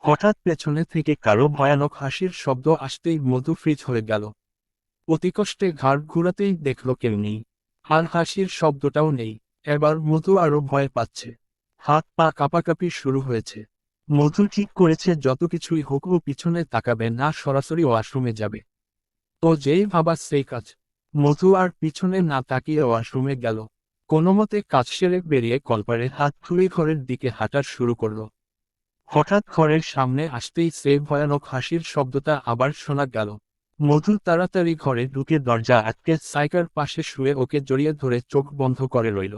হঠাৎ পেছনে থেকে কারো ভয়ানক হাসির শব্দ আসতেই মধু ফ্রিজ হয়ে গেল। অতিকষ্টে ঘাড় ঘুরাতেই দেখল কেউ নেই। আর হাসির শব্দটাও নেই। এবার মধু আরো ভয় পাচ্ছে। হাত পা কাঁপাকাঁপি শুরু হয়েছে। মধু ঠিক করেছে যত কিছুই হোক ও পিছনে তাকাবে না, সরাসরি ওয়াশরুমে যাবে। তো যেই ভাবা সেই কাজ। মধু আর পিছনে না তাকিয়ে ওয়াশরুমে গেল। কোনোমতে কাজ সেরে বেরিয়ে কলপারে হাত ধুয়ে ঘরের দিকে হাঁটা শুরু করলো। হঠাৎ ঘরের সামনে আসতেই সেই ভয়ানক হাসির শব্দটা আবার শোনা গেল। মধু তাড়াতাড়ি ঘরে ঢুকে দরজা আটকে সাইকার পাশে শুয়ে ওকে জড়িয়ে ধরে চোখ বন্ধ করে রইল।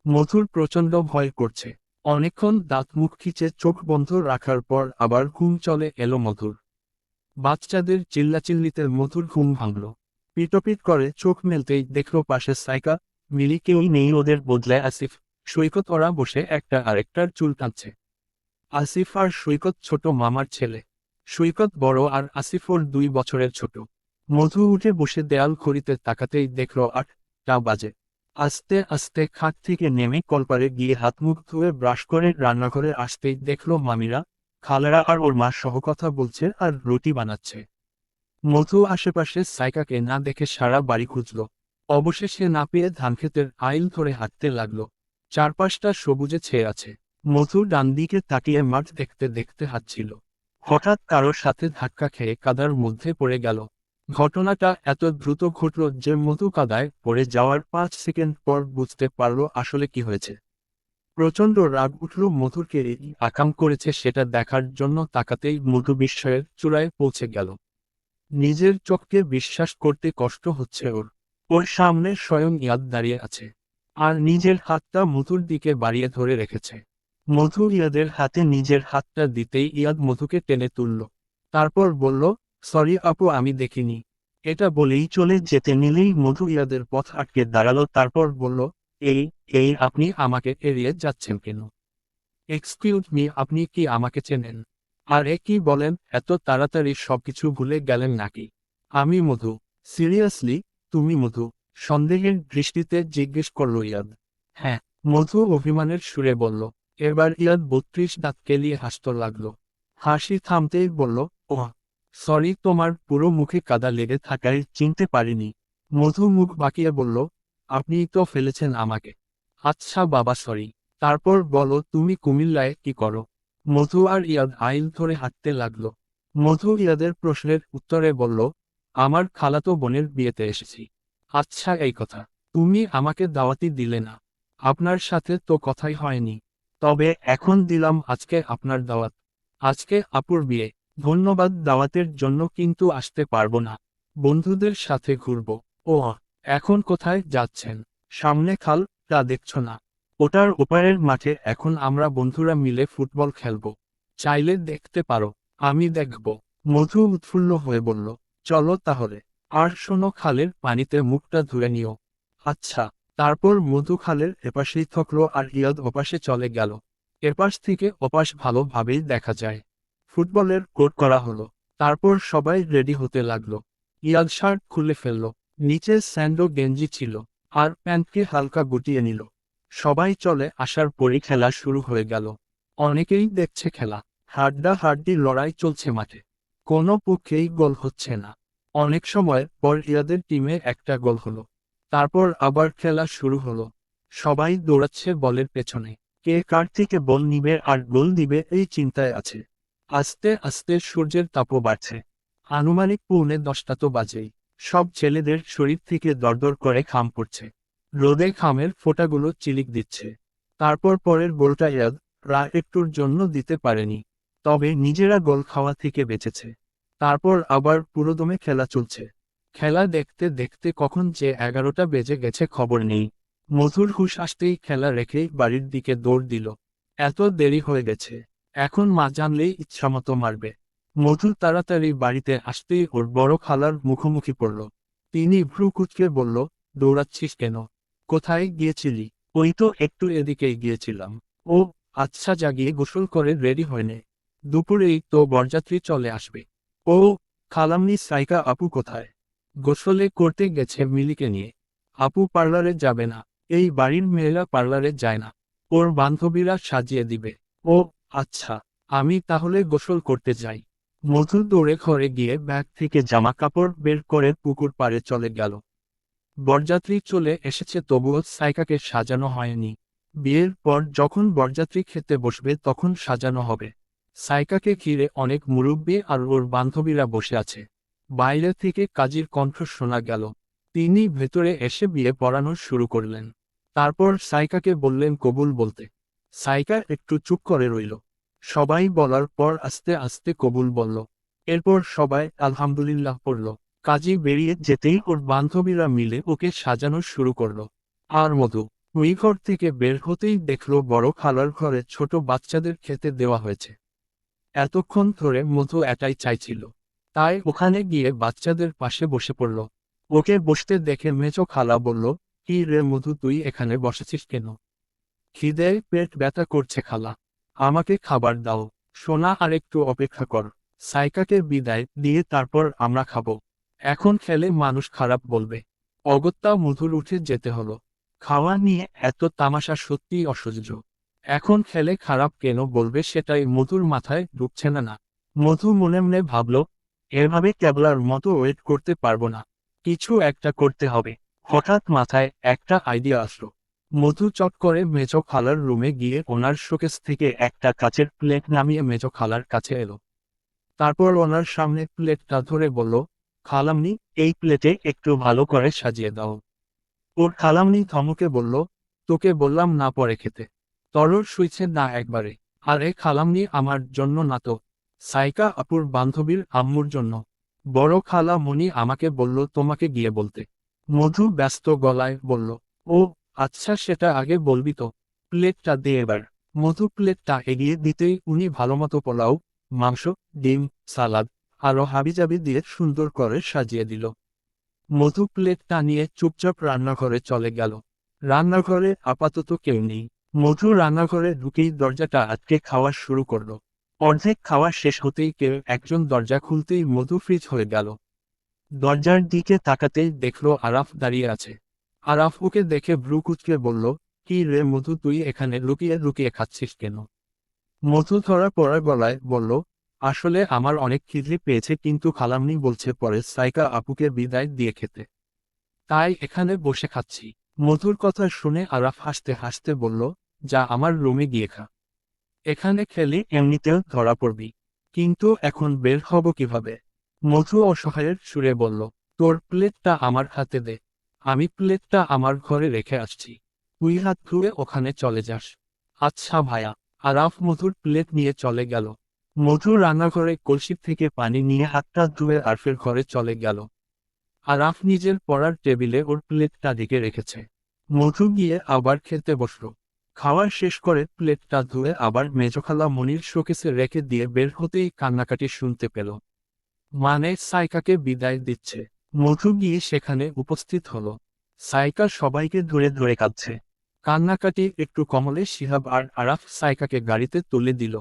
মধুর প্রচণ্ড ভয় করছে। অনেকক্ষণ দাঁত মুখ খিচে চোখ বন্ধ রাখার পর আবার ঘুম চলে এলো মধুর। বাচ্চাদের চিল্লাচিল্লিতে মধুর ঘুম ভাঙল। পিটপিট করে চোখ মেলতেই দেখল পাশে সাইকা, মিলি কেউই নেই, ওদের বদলে আসিফ, সৈকত ওরা বসে একটা আরেকটার চুল টানছে। আসিফ আর সৈকত ছোট মামার ছেলে। সৈকত বড় আর আসিফ ওর 2 বছরের ছোট। মধু উঠে বসে দেয়াল ঘড়িতে তাকাতেই দেখল 8টা বাজে। আস্তে আস্তে খাট থেকে নেমে কলপারে গিয়ে হাত মুখ ধুয়ে ব্রাশ করে রান্নাঘরে আসতেই দেখল মামিরা, খালারা আর ওর মা সহ কথা বলছে আর রুটি বানাচ্ছে। মধু আশেপাশে সাইকাকে না দেখে সারা বাড়ি খুঁজল। অবশেষে না পেয়ে ধানক্ষেতের আইল ধরে হাঁটতে লাগলো। চারপাশটা সবুজে ছেয়ে আছে। মধু ডান দিকে তাকিয়ে মাঠ দেখতে দেখতে হাঁটছিল। হঠাৎ কারোর সাথে ধাক্কা খেয়ে কাদার মধ্যে পড়ে গেল। ঘটনাটা এত দ্রুত ঘটল যে মধু কাদায় পড়ে যাওয়ার 5 সেকেন্ড পর বুঝতে পারল আসলে কি হয়েছে। প্রচণ্ড রাগ উঠল মধুরকে, এই আকাম করেছে সেটা দেখার জন্য তাকাতেই মধু বিস্ময়ের চূড়ায় পৌঁছে গেল। নিজের চোখকে বিশ্বাস করতে কষ্ট হচ্ছে ওর। ওর সামনে স্বয়ং ইয়াদ দাঁড়িয়ে আছে। আর নিজের হাতটা মধুর দিকে বাড়িয়ে ধরে রেখেছে। মধু ইয়াদের হাতে নিজের হাতটা দিতেই ইয়াদ মধুকে টেনে তুলল। তারপর বলল, সরি আপু, আমি দেখিনি। এটা বলেই চলে যেতে নিলেই মধু ইয়াদের পথ আটকে দাঁড়ালো। তারপর বলল, এই এই আপনি আমাকে এড়িয়ে যাচ্ছেন কেন? এক্সকিউজ মি, আপনি কি আমাকে চেনেন? আরে কি বলেন, এত তাড়াতাড়ি সবকিছু ভুলে গেলেন নাকি? আমি মধু। সিরিয়াসলি, তুমি মধু? সন্দেহের দৃষ্টিতে জিজ্ঞেস করল ইয়াদ। হ্যাঁ, মধু অভিমানের সুরে বলল। এবার ইয়াদ 32 দাঁত কেলিয়ে হাসতে লাগলো। হাসি থামতেই বলল, ওহ সরি, তোমার পুরো মুখে কাদা লেগে থাকায় চিনতে পারিনি। মধু মুখ বাঁকিয়ে বলল, আপনিই তো ফেলেছেন আমাকে। আচ্ছা বাবা, সরি। তারপর বলো, তুমি কুমিল্লায় কি করো? মধু আর ইয়াদ আইল ধরে হাঁটতে লাগলো। মধু ইয়াদের প্রশ্নের উত্তরে বলল, আমার খালাতো বোনের বিয়েতে এসেছি। আচ্ছা এই কথা, তুমি আমাকে দাওয়াতি দিলে না। আপনার সাথে তো কথাই হয়নি। তবে এখন দিলাম আজকে আপনার দাওয়াত। আজকে আপুর বিয়ে। ধন্যবাদ দাওয়াতের জন্য, কিন্তু আসতে পারবো না। বন্ধুদের সাথে ঘুরবো। ও, এখন কোথায় যাচ্ছেন? সামনে খালটা দেখছো না? ওটার ওপারের মাঠে এখন আমরা বন্ধুরা মিলে ফুটবল খেলবো। চাইলে দেখতে পারো। আমি দেখব। মধু উৎফুল্ল হয়ে বলল, চলো তাহলে। আর শোনো, খালের পানিতে মুখটা ধুয়ে নিও। আচ্ছা। তারপর মধু খালের এপাশেই থাকলো আর ইয়াদ ওপাশে চলে গেল। এপাশ থেকে ওপাশ ভালোভাবেই দেখা যায়। ফুটবলের কোর্ট করা হলো। তারপর সবাই রেডি হতে লাগলো। ইয়াদ শার্ট খুলে ফেলল। নিচে স্যান্ডো গেঞ্জি ছিল। আর প্যান্টকে হালকা গুটিয়ে নিল। সবাই চলে আসার পরই খেলা শুরু হয়ে গেল। অনেকেই দেখছে খেলা। হাড্ডাহাড্ডি লড়াই চলছে মাঠে। কোনো পক্ষেই গোল হচ্ছে না। অনেক সময় পর ইয়াদের টিমে একটা গোল হলো। তারপর আবার খেলা শুরু হলো। সবাই দৌড়াচ্ছে বলের পেছনে। কে কার থেকে বল নিবে আর গোল দিবে এই চিন্তায় আছে। আস্তে আস্তে সূর্যের তাপও বাড়ছে। আনুমানিক 9:45 তো বাজেই। সব ছেলেদের শরীর থেকে দরদর করে ঘাম পড়ছে। রোদে ঘামের ফোঁটাগুলো চিলিক দিচ্ছে। তারপর পরের গোলটা ইয়াদ রা একটুর জন্য দিতে পারেনি। তবে নিজেরা গোল খাওয়া থেকে বেঁচেছে। তারপর আবার পুরোদমে খেলা চলছে। খেলা দেখতে দেখতে কখন যে 11টা বেজে গেছে খবর নেই। মধুর হুঁশ আসতেই খেলা রেখেই বাড়ির দিকে দৌড় দিল। এত দেরি হয়ে গেছে। এখন মা জানলেই ইচ্ছামতো মারবে। মধু তাড়াতাড়ি বাড়িতে আসতেই ওর বড় খালার মুখোমুখি পড়ল। তিনি ভ্রু কুঁচকে বলল, দৌড়াচ্ছিস কেন? কোথায় গিয়েছিলি? ওই তো একটু এদিকেই গিয়েছিলাম। ও আচ্ছা, জাগিয়ে গোসল করে রেডি হয় নে। দুপুরেই তো বরযাত্রী চলে আসবে। ও, খালাম্নি সাইকা আপু কোথায়? গোসলে করতে গেছে মিলিকে নিয়ে। আপু পার্লারে যাবে না। এই বাড়ির মেয়েরা পার্লারে যায় না। ওর বান্ধবীরা সাজিয়ে দিবে। ও আচ্ছা। আমি তাহলে গোসল করতে যাই। মধু দৌড়ে ঘরে গিয়ে ব্যাগ থেকে জামা কাপড় বের করে পুকুর পাড়ে চলে গেল। বরযাত্রী চলে এসেছে তবুও সাইকাকে সাজানো হয়নি। বিয়ের পর যখন বরযাত্রী খেতে বসবে তখন সাজানো হবে। সাইকাকে ঘিরে অনেক মুরব্বি আর ওর বান্ধবীরা বসে আছে। বাইরে থেকে কাজীর কণ্ঠ শোনা গেল। তিনি ভেতরে এসে বিয়ে পড়ানো শুরু করলেন। তারপর সাইকাকে বললেন কবুল বলতে। সাইকা একটু চুপ করে রইল। সবাই বলার পর আস্তে আস্তে কবুল বলল। এরপর সবাই আলহামদুলিল্লাহ পড়ল। কাজী বেরিয়ে যেতেই ওর বান্ধবীরা মিলে ওকে সাজানো শুরু করলো। আর মধু ওই ঘর থেকে বের হতেই দেখলো বড় খালার ঘরে ছোট বাচ্চাদের খেতে দেওয়া হয়েছে। এতক্ষণ ধরে মধু এটাই চাইছিল, তাই ওখানে গিয়ে বাচ্চাদের পাশে বসে পড়ল। ওকে বসতে দেখে মেজো খালা বলল, কি রে মধু, তুই এখানে বসেছিস কেন? খিদেয় পেট ব্যথা করছে খালা, আমাকে খাবার দাও। সোনা আর একটু অপেক্ষা কর, সাইকাকে বিদায় দিয়ে তারপর আমরা খাবো। এখন খেলে মানুষ খারাপ বলবে। অগত্যা মধুর উঠে যেতে হলো। খাওয়া নিয়ে এত তামাশা সত্যিই অসহ্য। এখন খেলে খারাপ কেন বলবে সেটাই মধুর মাথায় ঢুকছে না। মধু মনে মনে ভাবল, এভাবে ক্যাবলার মতো ওয়েট করতে পারবো না, কিছু একটা করতে হবে। হঠাৎ মাথায় একটা আইডিয়া আসলো। মধু চট করে মেজো খালার রুমে গিয়ে ওনার শোকেস থেকে একটা কাচের প্লেট নামিয়ে মেজো খালার কাছে এলো। তারপর ওনার সামনে প্লেটটা ধরে বলল, খালামণি, এই প্লেটে একটু ভালো করে সাজিয়ে দাও। ওর খালামণি ধমকে বলল, তোকে বললাম না পরে খেতে। তরর শুইছে না একবারে। আরে খালামণি, আমার জন্য না তো, সাইকা আপুর বান্ধবীর আম্মুর জন্য। বড় খালা মনি আমাকে বলল তোমাকে গিয়ে বলতে। মধু ব্যস্ত গলায় বলল, ও আচ্ছা, সেটা আগে বলবি তো। প্লেটটা দে এবার। মধু প্লেটটা এগিয়ে দিতেই উনি ভালোমতো পোলাও, মাংস, ডিম, সালাদ আরও হাবিজাবি দিয়ে সুন্দর করে সাজিয়ে দিল। মধু প্লেটটা নিয়ে চুপচাপ রান্নাঘরে চলে গেল। রান্নাঘরে আপাতত কেউ নেই। মধু রান্নাঘরে ঢুকেই দরজাটা আটকে খাওয়া শুরু করলো। অর্ধেক খাওয়া শেষ হতেই কেউ একজন দরজা খুলতেই মধু ফ্রিজ হয়ে গেল। দরজার দিকে তাকাতেই দেখলো আরাফ দাঁড়িয়ে আছে। আরাফ ওকে দেখে ভ্রু কুঁচকে বলল, কি রে মধু, তুই এখানে লুকিয়ে লুকিয়ে খাচ্ছিস কেন? মধু ধরা পড়া গলায় বলল, আসলে আমার অনেক খিদে পেয়েছে, কিন্তু খালামণি বলছে পরে সাইকা আপুকে বিদায় দিয়ে খেতে, তাই এখানে বসে খাচ্ছি। মধুর কথা শুনে আরাফ হাসতে হাসতে বলল, যা আমার রুমে গিয়ে খা। এখানে খেলে এমনিতেও ধরা পড়বি। কিন্তু এখন বের হব কিভাবে? মধু অসহায়ের সুরে বলল, তোর প্লেটটা আমার হাতে দে। আমি প্লেটটা আমার ঘরে রেখে আসছি, তুই হাত ধুয়ে ওখানে চলে যাস। আচ্ছা ভায়া। আরাফ মধুর প্লেট নিয়ে চলে গেল। মধু রান্নাঘরে কলসি থেকে পানি নিয়ে হাতটা ধুয়ে আরফের ঘরে চলে গেল। আরাফ নিজের পড়ার টেবিলে ওর প্লেটটা ঢেকে রেখেছে। মধু গিয়ে আবার খেতে বসল। খাওয়া শেষ করে প্লেটটা ধুয়ে আবার মেজখালা মনির শোকেসে রেখে দিয়ে বের হতেই কান্নাকাটি শুনতে পেল। মানে সাইকাকে বিদায় দিচ্ছে। মধু গিয়ে সেখানে উপস্থিত হলো। সাইকা সবাইকে ধরে ধরে কাঁদছে। কান্নাকাটি একটু কমলে শিহাব আর আরাফ সাইকাকে গাড়িতে তুলে দিল।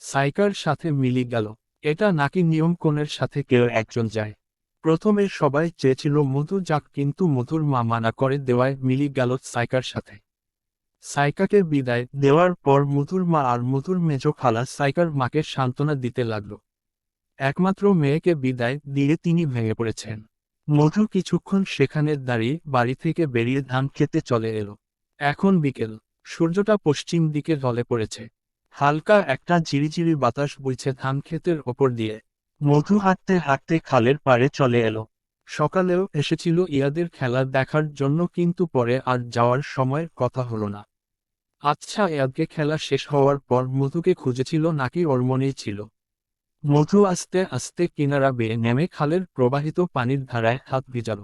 সাইকার সাথে মিলি গেল। এটা নাকি নিয়ম, কোণের সাথে কেউ একজন যায়। প্রথমে সবাই চেয়েছিল মধু যাক, কিন্তু মধুর মা মানা করে দেওয়ায় মিলি গেল সাইকার সাথে। সাইকাকে বিদায় দেওয়ার পর মধুর মা আর মধুর মেজো খালা সাইকার মাকে সান্ত্বনা দিতে লাগল। একমাত্র মেয়েকে বিদায় দিয়ে তিনি ভেঙে পড়েছেন। মধু কিছুক্ষণ সেখানে দাঁড়িয়ে বাড়ি থেকে বেরিয়ে ধান খেতে চলে এলো। এখন বিকেল, সূর্যটা পশ্চিম দিকে ঢলে পড়েছে। হালকা একটা ঝিরিঝিরি বাতাস বইছে ধান ক্ষেতের ওপর দিয়ে। মধু হাঁটতে হাঁটতে খালের পাড়ে চলে এলো। সকালেও এসেছিল ইয়াদের খেলা দেখার জন্য, কিন্তু পরে আর যাওয়ার সময়ের কথা হলো না। আচ্ছা, ইয়াদকে খেলা শেষ হওয়ার পর মধুকে খুঁজেছিল নাকি ওর মনেই ছিল? মধু আস্তে আস্তে কিনারা বেয়ে নেমে খালের প্রবাহিত পানির ধারায় হাত ভিজাল।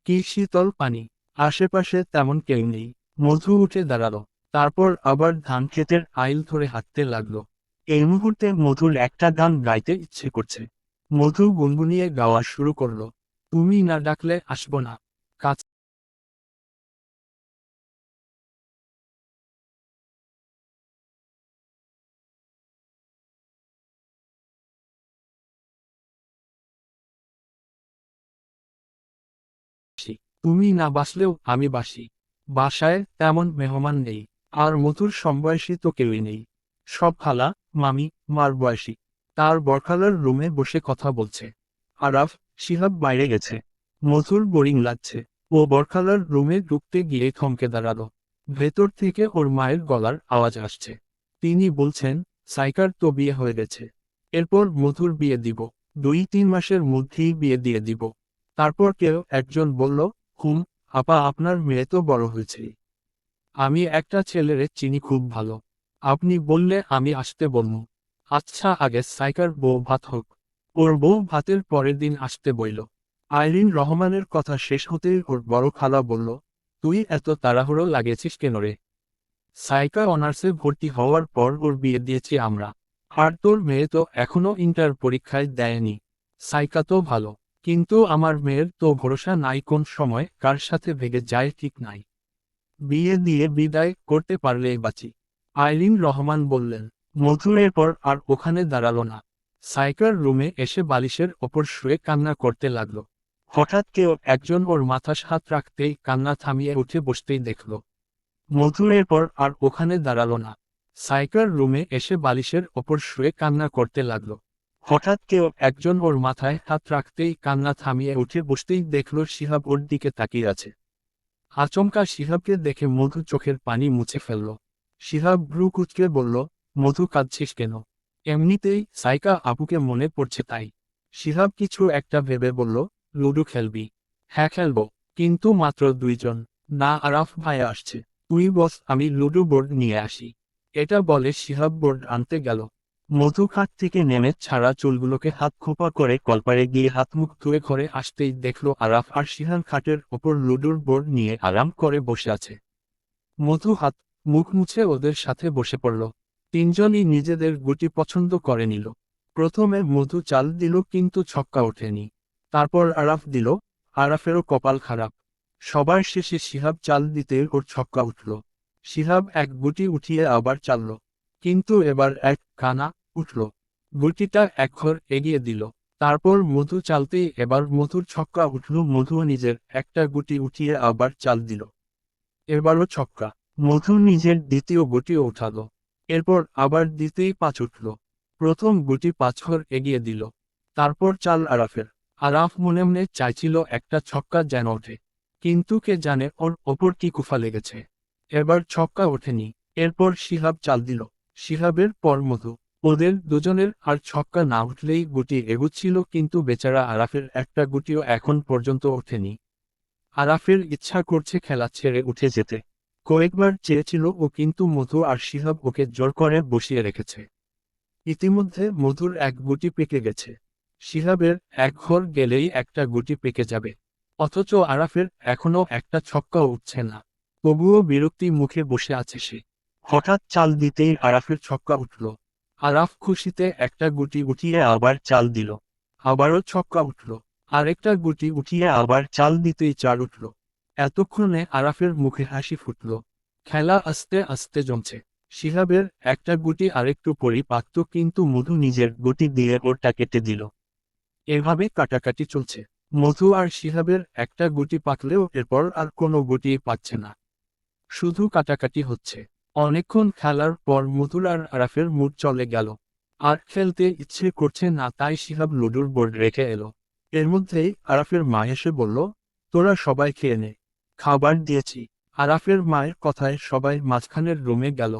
কি শীতল পানি! আশেপাশে তেমন কেউ নেই। মধু উঠে দাঁড়ালো। তারপর আবার ধান ক্ষেতের আইল ধরে হাঁটতে লাগলো। এই মুহূর্তে মধুর একটা গান গাইতে ইচ্ছে করছে। মধু গুনগুনিয়ে গাওয়া শুরু করলো। তুমি না ডাকলে আসবো না। কাছে বাসি। তুমি না বাসলেও আমি বাসি। বাসায় তেমন মেহমান নেই। আর মধুর সমবয়সী তো কেউই নেই। সব খালা, মামি, মার বয়সী। তার বরখালার রুমে বসে কথা বলছে। আরাফ, শিহাব বাইরে গেছে। মধুর বোরিং লাগছে। ও বরখালার রুমে ঢুকতে গিয়ে থমকে দাঁড়ালো। ভেতর থেকে ওর মায়ের গলার আওয়াজ আসছে। তিনি বলছেন, সাইকার তো বিয়ে হয়ে গেছে। এরপর মধুর বিয়ে দিব। 2-3 মাসের মধ্যেই বিয়ে দিয়ে দিব। তারপর কেউ একজন বলল, হুম, আপা আপনার মেয়ে তো বড় হয়েছে। আমি একটা ছেলেরে চিনি খুব ভালো। আপনি বললে আমি আসতে বলবো। আচ্ছা আগে সাইকার বউ ভাত হোক। ওর বউ ভাতের পরের দিন আসতে বইল। আইরিন রহমানের কথা শেষ হতেই ওর বড় খালা বলল, তুই এত তাড়াহুড়ো লাগিয়েছিস কেন রে? সাইকা অনার্সে ভর্তি হওয়ার পর ওর বিয়ে দিয়েছি আমরা। আর তোর মেয়ে তো এখনো ইন্টার পরীক্ষায় দেয়নি। সাইকা তো ভালো, কিন্তু আমার মেয়ের তো ভরসা নাই, কোন সময় কার সাথে ভেগে যায় ঠিক নাই। বিয়ে দিয়ে বিদায় করতে পারলেই বাঁচি। আইরিন রহমান বললেন। মধু এরপর আর ওখানে দাঁড়ালো না। সাইকার রুমে এসে বালিশের ওপর শুয়ে কান্না করতে লাগলো। হঠাৎ কেউ একজন ওর মাথায় হাত রাখতেই কান্না থামিয়ে উঠে বসতেই দেখল। মধু এরপর আর ওখানে দাঁড়ালো না। সাইকার রুমে এসে বালিশের ওপর শুয়ে কান্না করতে লাগলো। হঠাৎ কেউ একজন ওর মাথায় হাত রাখতেই কান্না থামিয়ে উঠে বসতেই দেখল শিহাব ওর দিকে তাকিয়ে আছে। আচমকা শিহাবকে দেখে মধু চোখের পানি মুছে ফেলল। শিহাব ভ্রু কুঁচকে বলল, মধু কাঁদছিস কেন? এমনিতেই সাইকা আপুকে মনে পড়ছে তাই। শিহাব কিছু একটা ভেবে বলল, লুডো খেলবি? হ্যাঁ খেলবো, কিন্তু মাত্র 2 জন। না, আরাফ ভাইয়া আসছে। তুই বস, আমি লুডো বোর্ড নিয়ে আসি। এটা বলে শিহাব বোর্ড আনতে গেল। মধু খাট থেকে নেমে ছাড়া চুলগুলোকে হাত খোপা করে কলপারে গিয়ে হাত মুখ ধুয়ে ঘরে আসতেই দেখল আরাফ আর শিহান খাটের ওপর লুডোর বোর্ড নিয়ে আরাম করে বসে আছে। মধু হাত মুখ মুছে ওদের সাথে বসে পড়ল। তিনজনই নিজেদের গুটি পছন্দ করে নিল। প্রথমে মধু চাল দিল কিন্তু ছক্কা ওঠেনি। তারপর আরাফ দিল। আরাফেরও কপাল খারাপ। সবার শেষে শিহাব চাল দিতে ওর ছক্কা উঠল। শিহাব এক গুটি উঠিয়ে আবার চালল। কিন্তু এবার এক কানা উঠল। গুটিটা এক ঘর এগিয়ে দিল। তারপর মধু চালতেই এবার মধুর ছক্কা উঠল। মধুও নিজের একটা গুটি উঠিয়ে আবার চাল দিল। এবারও ছক্কা। মধু নিজের দ্বিতীয় গুটিও উঠালো। এরপর আবার দ্বিতীয় 5 উঠল। প্রথম গুটি 5 ঘর এগিয়ে দিল। তারপর চাল আরাফের। আরাফ মনে মনে চাইছিল একটা ছক্কা যেন ওঠে। কিন্তু কে জানে ওর ওপর কি কুফা লেগেছে। এবার ছক্কা ওঠেনি। এরপর শিহাব চাল দিল। শিহাবের পর মধু। ওদের দুজনের আর ছক্কা না উঠলেই গুটি এগুচ্ছিল, কিন্তু বেচারা আরাফের একটা গুটিও এখন পর্যন্ত ওঠেনি। আরাফের ইচ্ছা করছে খেলা ছেড়ে উঠে যেতে। কয়েকবার চেয়েছিল ও, কিন্তু মধু আর শিহাব ওকে জোর করে বসিয়ে রেখেছে। ইতিমধ্যে মধুর এক গুটি পেকে গেছে। শিহাবের এক ঘর গেলেই একটা গুটি পেকে যাবে। অথচ আরাফের এখনো একটা ছক্কাও উঠছে না। তবুও বিরক্তি মুখে বসে আছে সে। হঠাৎ চাল দিতেই আরাফের ছক্কা উঠল। আরাফ খুশিতে একটা গুটি উঠিয়ে আবার চাল দিল। আবারও ছক্কা উঠল। আরেকটা গুটি উঠিয়ে আবার চাল দিতেই 4 উঠল। এতক্ষণে আরাফের মুখে হাসি ফুটল। খেলা আস্তে আস্তে জমছে। শিহাবের একটা গুটি আরেকটু পরই পাকত, কিন্তু মধু নিজের গুটি দিয়ে ওরটা কেটে দিল। এভাবে কাটাকাটি চলছে। মধু আর শিহাবের একটা গুটি পাকলেও এরপর আর কোনো গুটি পাচ্ছে না। শুধু কাটাকাটি হচ্ছে। অনেকক্ষণ খেলার পর মধুর আর আরাফের মুড চলে গেল। আর খেলতে ইচ্ছে করছে না, তাই শিহাব লুডুর বোর্ড রেখে এলো। এর মধ্যেই আরাফের মা এসে বলল, তোরা সবাই খেয়ে নে, খাবার দিয়েছি। আরাফের মায়ের কথায় সবাই মাঝখানের রুমে গেল।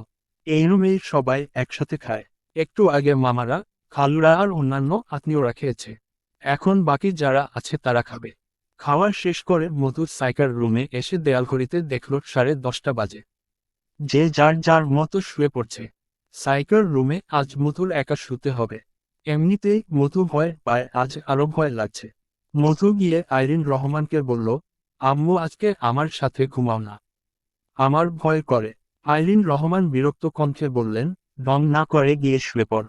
এই রুমেই সবাই একসাথে খায়। একটু আগে মামারা, খালুরা আর অন্যান্য আত্মীয়রা খেয়েছে। এখন বাকি যারা আছে তারা খাবে। খাওয়া শেষ করে মধু সাইকার রুমে এসে দেয়ালঘড়িতে দেখল 10:30 বাজে। যে যার যার মতো শুয়ে পড়ছে। সাইকার রুমে আজ মধুর একা শুতে হবে। এমনিতেই মধু ভয় পায়, আজ আরো ভয় লাগছে। মধু গিয়ে আইরিন রহমানকে বলল, আম্মু আজকে আমার সাথে ঘুমাও না, আমার ভয় করে। আইরিন রহমান বিরক্ত কণ্ঠে বললেন, ঢং না করে গিয়ে শুয়ে পড়।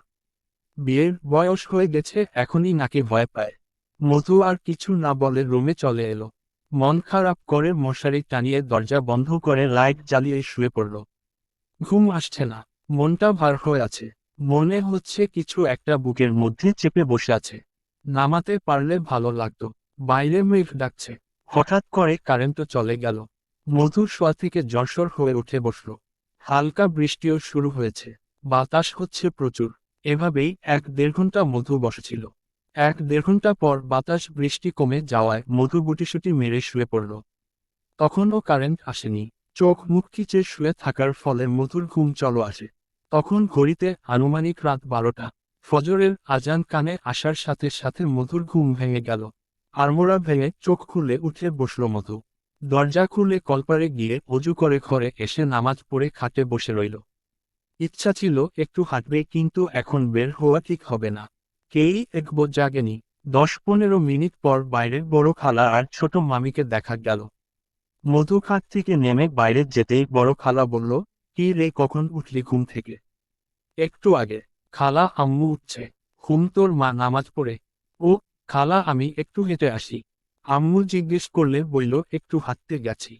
বিয়ের বয়স হয়ে গেছে এখনই নাকি ভয় পায়। মধু আর কিছু না বলে রুমে চলে এলো। মন খারাপ করে মশারি টানিয়ে দরজা বন্ধ করে লাইট জ্বালিয়ে শুয়ে পড়ল। ঘুম আসছে না। মনটা ভার হয়ে আছে। মনে হচ্ছে কিছু একটা বুকের মধ্যে চেপে বসে আছে। নামাতে পারলে ভালো লাগতো। বাইরে মেঘ ডাকছে। হঠাৎ করে কারেন্টও চলে গেল। মধু শোয়া থেকে জ্বরসর হয়ে উঠে বসল। হালকা বৃষ্টিও শুরু হয়েছে। বাতাস হচ্ছে প্রচুর। এভাবেই 1-1.5 ঘন্টা মধু বসেছিল। 1-1.5 ঘন্টা পর বাতাস বৃষ্টি কমে যাওয়ায় মধু গুটিসুটি মেরে শুয়ে পড়ল। তখনও কারেন্ট আসেনি। চোখ মুখ খিচে শুয়ে থাকার ফলে মধুর ঘুম চলো আসে। তখন ঘড়িতে আনুমানিক রাত 12টা। ফজরের আজান কানে আসার সাথে সাথে মধুর ঘুম ভেঙে গেল। আড়মোড়া ভেঙে চোখ খুলে উঠে বসল মধু। দরজা খুলে কলপারে গিয়ে অজু করে ঘরে এসে নামাজ পড়ে খাটে বসে রইল। ইচ্ছা ছিল একটু হাঁটবে, কিন্তু এখন বের হওয়া ঠিক হবে না। কেই একব জাগেনি। 10-15 মিনিট পর বাইরে বড় খালা আর ছোট মামিকে দেখা গেল। মধু খাট থেকে নেমে বাইরে যেতেই বড় খালা বলল, কি রে, কখন উঠলি ঘুম থেকে? একটু আগে। খালা, আম্মু উঠছে। ঘুম তোর মা নামাজ পড়ে। ও খালা, আমি একটু হেঁটে আসি। আম্মু জিজ্ঞেস করলে বইল, একটু হাঁটতে গেছি।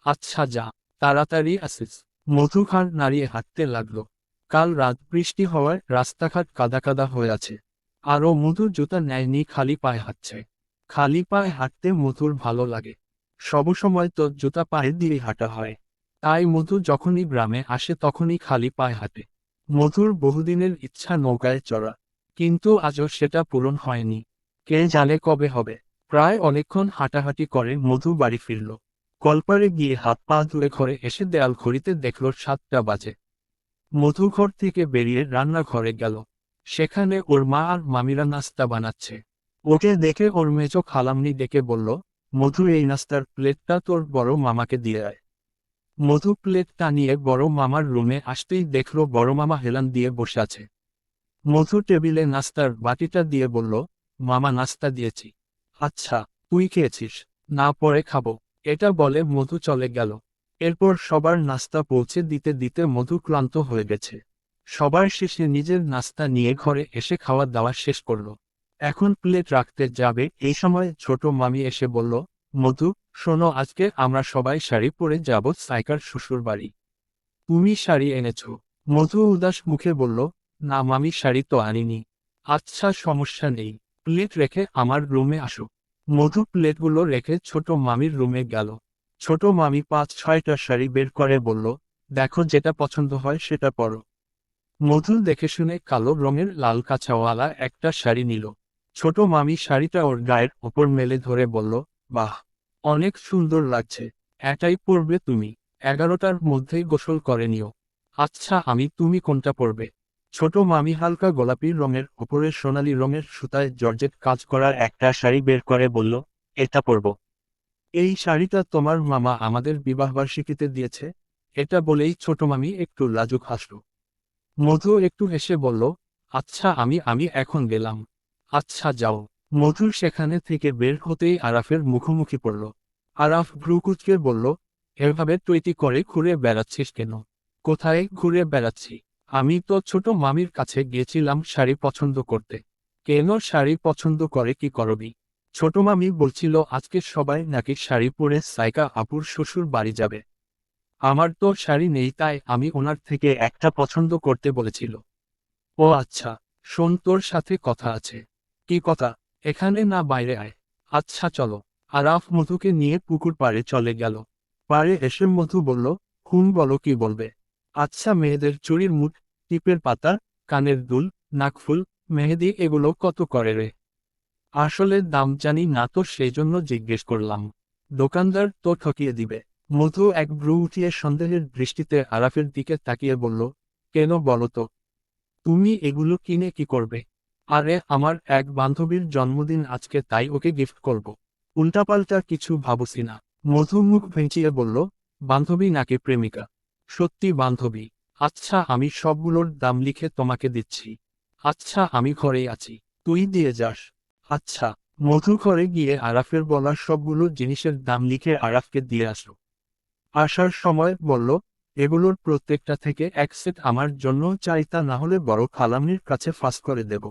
আচ্ছা যা, তাড়াতাড়ি আসিস। মধু খান নাড়িয়ে হাঁটতে লাগলো। কাল রাত বৃষ্টি হওয়ায় রাস্তাঘাট কাদা কাদা হয়ে আছে। আরও মধু জুতা নেয়নি, খালি পায়ে হাঁটছে। খালি পায়ে হাঁটতে মধুর ভালো লাগে। সবসময় তো জুতা পায়ে দিয়ে হাঁটা হয়। তাই মধু যখনই গ্রামে আসে তখনই খালি পায়ে হাঁটে। মধুর বহুদিনের ইচ্ছা নৌকায় চড়া, কিন্তু আজও সেটা পূরণ হয়নি। কে জানে কবে হবে। প্রায় অনেকক্ষণ হাঁটাহাঁটি করে মধু বাড়ি ফিরল। কলপারে গিয়ে হাত পা ধুয়ে ঘরে এসে দেয়াল ঘড়িতে দেখল 7টা বাজে। মধু ঘর থেকে বেরিয়ে রান্নাঘরে গেল। সেখানে ওর মা আর মামিরা নাস্তা বানাচ্ছে। ওকে দেখে ওর মেজো খালামনি ডেকে বলল, মধু, এই নাস্তার প্লেটটা তোর বড় মামাকে দিয়ে আয়। মধু প্লেটটা নিয়ে বড় মামার রুমে আসতেই দেখল বড় মামা হেলান দিয়ে বসে আছে। মধু টেবিলে নাস্তার বাটিটা দিয়ে বলল, মামা নাস্তা দিয়েছি। আচ্ছা, তুই খেয়েছিস? না, পরে খাবো। এটা বলে মধু চলে গেল। এরপর সবার নাস্তা পৌঁছে দিতে দিতে মধু ক্লান্ত হয়ে গেছে। সবার শেষে নিজের নাস্তা নিয়ে ঘরে এসে খাওয়া দাওয়া শেষ করল। এখন প্লেট রাখতে যাবে, এই সময় ছোট মামি এসে বলল, মধু শোনো, আজকে আমরা সবাই শাড়ি পরে যাব সাইকার শ্বশুর বাড়ি। তুমি শাড়ি এনেছো? মধু উদাস মুখে বলল, না মামি, শাড়ি তো আনিনি। আচ্ছা, সমস্যা নেই। প্লেট রেখে আমার রুমে আসো। মধু প্লেটগুলো রেখে ছোট মামির রুমে গেল। ছোট মামি 5-6টা শাড়ি বের করে বলল, দেখো, যেটা পছন্দ হয় সেটা পরো। মধু দেখে শুনে কালো রঙের লাল কাঁচাওয়ালা একটা শাড়ি নিল। ছোট মামি শাড়িটা ওর গায়ের ওপর মেলে ধরে বলল, বাহ, অনেক সুন্দর লাগছে। এটাই পরবে তুমি? 11টার মধ্যেই গোসল করে নিও। আচ্ছা আমি, তুমি কোনটা পরবে? ছোট মামি হালকা গোলাপি রঙের ওপরে সোনালি রঙের সুতায় জর্জেট কাজ করার একটা শাড়ি বের করে বলল, এটা পরব। এই শাড়িটা তোমার মামা আমাদের বিবাহবার্ষিকীতে দিয়েছে। এটা বলেই ছোট মামি একটু লাজুক হাসল। মধু একটু হেসে বলল, আচ্ছা আমি আমি এখন গেলাম। আচ্ছা যাও। মধুর সেখানে থেকে বের হতেই আরাফের মুখোমুখি পড়ল। আরাফ ভ্রু কুঁচকে বলল, এভাবে টইটি করে ঘুরে বেড়াচ্ছিস কেন? কোথায় ঘুরে বেড়াচ্ছি? আমি তো ছোট মামির কাছে গিয়েছিলাম শাড়ি পছন্দ করতে। কেন, শাড়ি পছন্দ করে কি করবি? ছোট মামি বলছিল আজকে সবাই নাকি শাড়ি পরে সাইকা আপুর শ্বশুর বাড়ি যাবে। আমার তো শাড়ি নেই, তাই আমি ওনার থেকে একটা পছন্দ করতে বলেছিল। ও আচ্ছা, শোন, তোর সাথে কথা আছে। কি কথা? এখানে না, বাইরে আয়। আচ্ছা চলো। আরাফ মধুকে নিয়ে পুকুর পাড়ে চলে গেল। পাড়ে এসে মধু বলল, বলো কি বলবে? আচ্ছা, মেয়েদের চুড়ির মুঠ, টিপের পাতা, কানের দুল, নাকফুল, মেহেদি এগুলো কত করে রে? আসলে দাম জানি না তো, সেই জন্য জিজ্ঞেস করলাম। দোকানদার তো ঠকিয়ে দিবে। মধু এক ভ্রু উঠিয়ে সন্দেহের দৃষ্টিতে আরাফের দিকে তাকিয়ে বলল, কেন বলো তো? তুমি এগুলো কিনে কি করবে? আরে আমার এক বান্ধবীর জন্মদিন আজকে, তাই ওকে গিফট করব। উল্টাপাল্টা কিছু ভাবছি না। মধু মুখ ভেঙচিয়ে বলল, বান্ধবী নাকি প্রেমিকা? সত্যি বান্ধবী। আচ্ছা আমি সবগুলোর দাম লিখে তোমাকে দিচ্ছি। আচ্ছা আমি ঘরেই আছি, তুই দিয়ে যাস। আচ্ছা। মধু ঘরে গিয়ে আরাফের বলা সবগুলো জিনিসের দাম লিখে আরাফকে দিয়ে আসলো। আসার সময় বলল, এগুলোর প্রত্যেকটা থেকে এক সেট আমার জন্য চাই, তা না হলে বড় খালামনির কাছে ফাঁস করে দেব।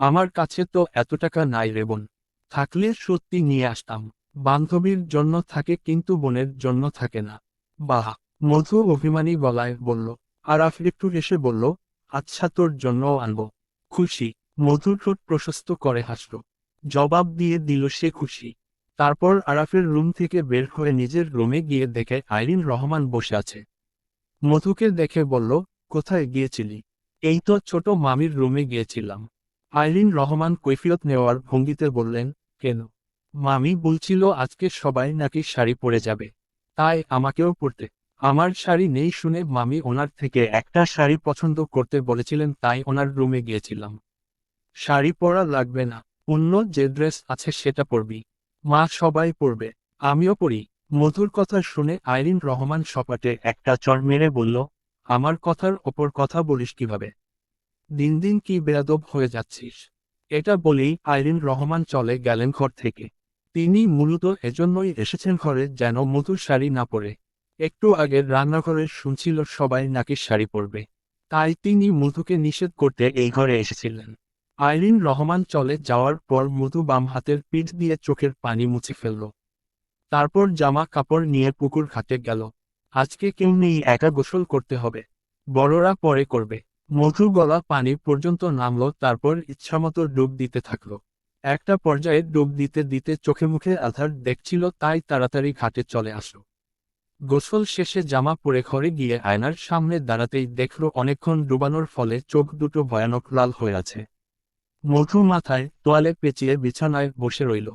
আমার কাছে তো এত টাকা নাই রে বোন। থাকলে সত্যি নিয়ে আসতাম। বান্ধবীর জন্য থাকে কিন্তু বোনের জন্য থাকে না। বাহ। মধু অভিমানী গলায় বলল। আরাফ একটু হেসে বলল, আচ্ছা তোর জন্যও আনবো। খুশি? মধুর ঠোঁট প্রশস্ত করে হাসল। জবাব দিয়ে দিল সে খুশি। তারপর আরাফের রুম থেকে বের হয়ে নিজের রুমে গিয়ে দেখে আইরিন রহমান বসে আছে। মধুকে দেখে বলল, কোথায় গিয়েছিলি? এই তো ছোট মামির রুমে গিয়েছিলাম। আইরিন রহমান কৈফিয়ত নেওয়ার ভঙ্গিতে বললেন, কেন? মামি বলছিল আজকে সবাই নাকি শাড়ি পরে যাবে, তাই আমাকেও পরতে। আমার শাড়ি নেই শুনে মামি ওনার থেকে একটা শাড়ি পছন্দ করতে বলেছিলেন, তাই ওনার রুমে গিয়েছিলাম। শাড়ি পরা লাগবে না, অন্য যে ড্রেস আছে সেটা পরবি। মা সবাই পরবে, আমিও পরি। মধুর কথা শুনে আইরিন রহমান সপাটে একটা চড় মেরে বলল, আমার কথার ওপর কথা বলিস কিভাবে? দিন দিন কি বেয়াদব হয়ে যাচ্ছিস? এটা বলেই আইরিন রহমান চলে গেলেন ঘর থেকে। তিনি মূলত এজন্যই এসেছেন ঘরে, যেন মধুর শাড়ি না পরে। একটু আগে রান্নাঘরে শুনছিল সবাই নাকি শাড়ি পরবে, তাই তিনি মধুকে নিষেধ করতে এই ঘরে এসেছিলেন। আইরিন রহমান চলে যাওয়ার পর মধু বাম হাতের পিঠ দিয়ে চোখের পানি মুছে ফেলল। তারপর জামা কাপড় নিয়ে পুকুর ঘাটে গেল। আজকে কেউ নেই, একা গোসল করতে হবে। বড়রা পরে করবে। মধু গলা পানি পর্যন্ত নামলো, তারপর ইচ্ছামতো ডুব দিতে থাকলো। একটা পর্যায়ে ডুব দিতে দিতে চোখে মুখে আধার দেখছিল, তাই তাড়াতাড়ি ঘাটে চলে আসলো। গোসল শেষে জামা পরে ঘরে গিয়ে আয়নার সামনে দাঁড়াতেই দেখল অনেকক্ষণ ডুবানোর ফলে চোখ দুটো ভয়ানক লাল হয়ে আছে। মধু মাথায় তোয়ালে পেঁচিয়ে বিছানায় বসে রইল।